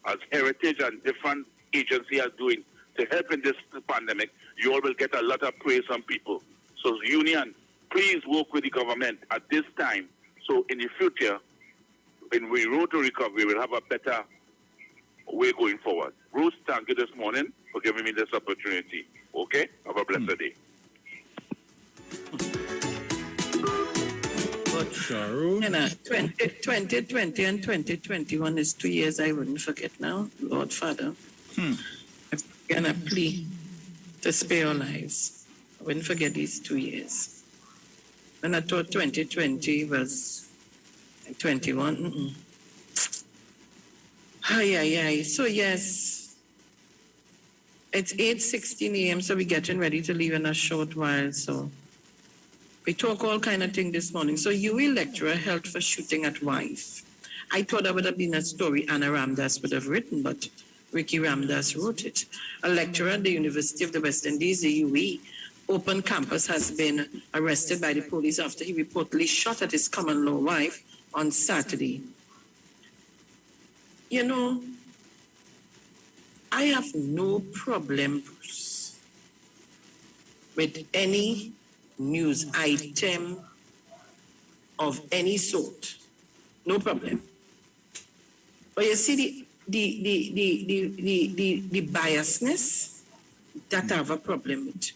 as Heritage and different agencies are doing to help in this pandemic, you all will get a lot of praise from people. So union, please work with the government at this time. So in the future, when we road to recovery, we'll have a better way going forward. Bruce, thank you this morning for giving me this opportunity. Okay? Have a blessed day. But Sharon? 2020 and 2021 is 2 years I wouldn't forget now. Lord Father, I'm going to plea to spare our lives. I wouldn't forget these 2 years. And I thought 2020 was 21. So yes, it's 8:16 a.m. So we're getting ready to leave in a short while. So we talk all kind of thing this morning. So UWE lecturer held for shooting at wife. I thought that would have been a story Anna Ramdas would have written, but Ricky Ramdas wrote it. A lecturer at the University of the West Indies, the UWE Open Campus, has been arrested by the police after he reportedly shot at his common law wife on Saturday. You know, I have no problem, Bruce, with any news item of any sort. No problem. But you see the biasness that I have a problem with.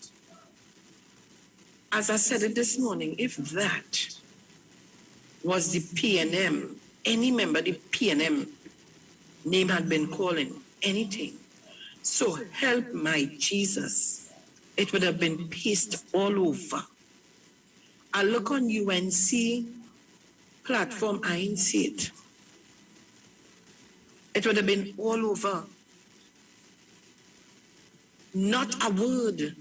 As I said it this morning, if that was the PNM, any member of the PNM name had been calling anything, so help my Jesus, it would have been pasted all over. I look on UNC platform, I ain't see it. It would have been all over. Not a word.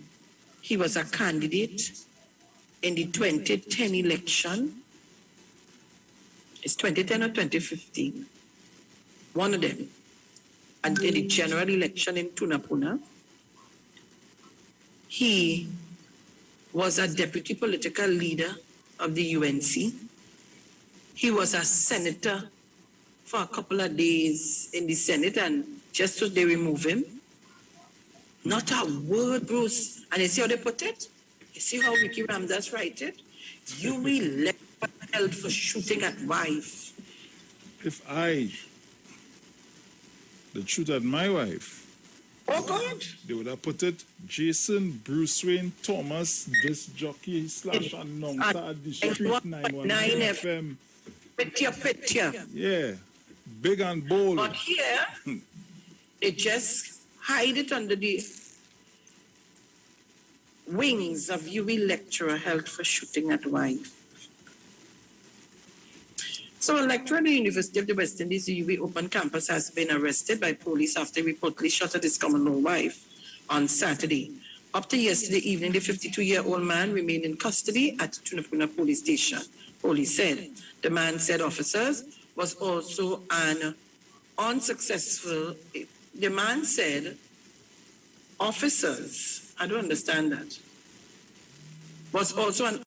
He was a candidate in the 2010 election. It's 2010 or 2015. One of them. And in the general election in Tunapuna, he was a deputy political leader of the UNC. He was a senator for a couple of days in the Senate, and just so they remove him. Not a word, Bruce. And you see how they put it? You see how Ricky Ramdas write it? UWE lecturer held for shooting at wife. If I did shoot at my wife, oh God, they would have put it Jason, Bruce Wayne, Thomas, this jockey / announcer at the Street 919 FM. Picture. Yeah, big and bold. But here, they just hide it under the wings of UWE lecturer held for shooting at wife. So a lecturer at the University of the West Indies, UWE Open Campus, has been arrested by police after he reportedly shot at his common-law wife on Saturday. Up to yesterday evening, the 52-year-old man remained in custody at Tunapuna police station. Police said the man said officers was also an unsuccessful. The man said officers, I don't understand that, was also an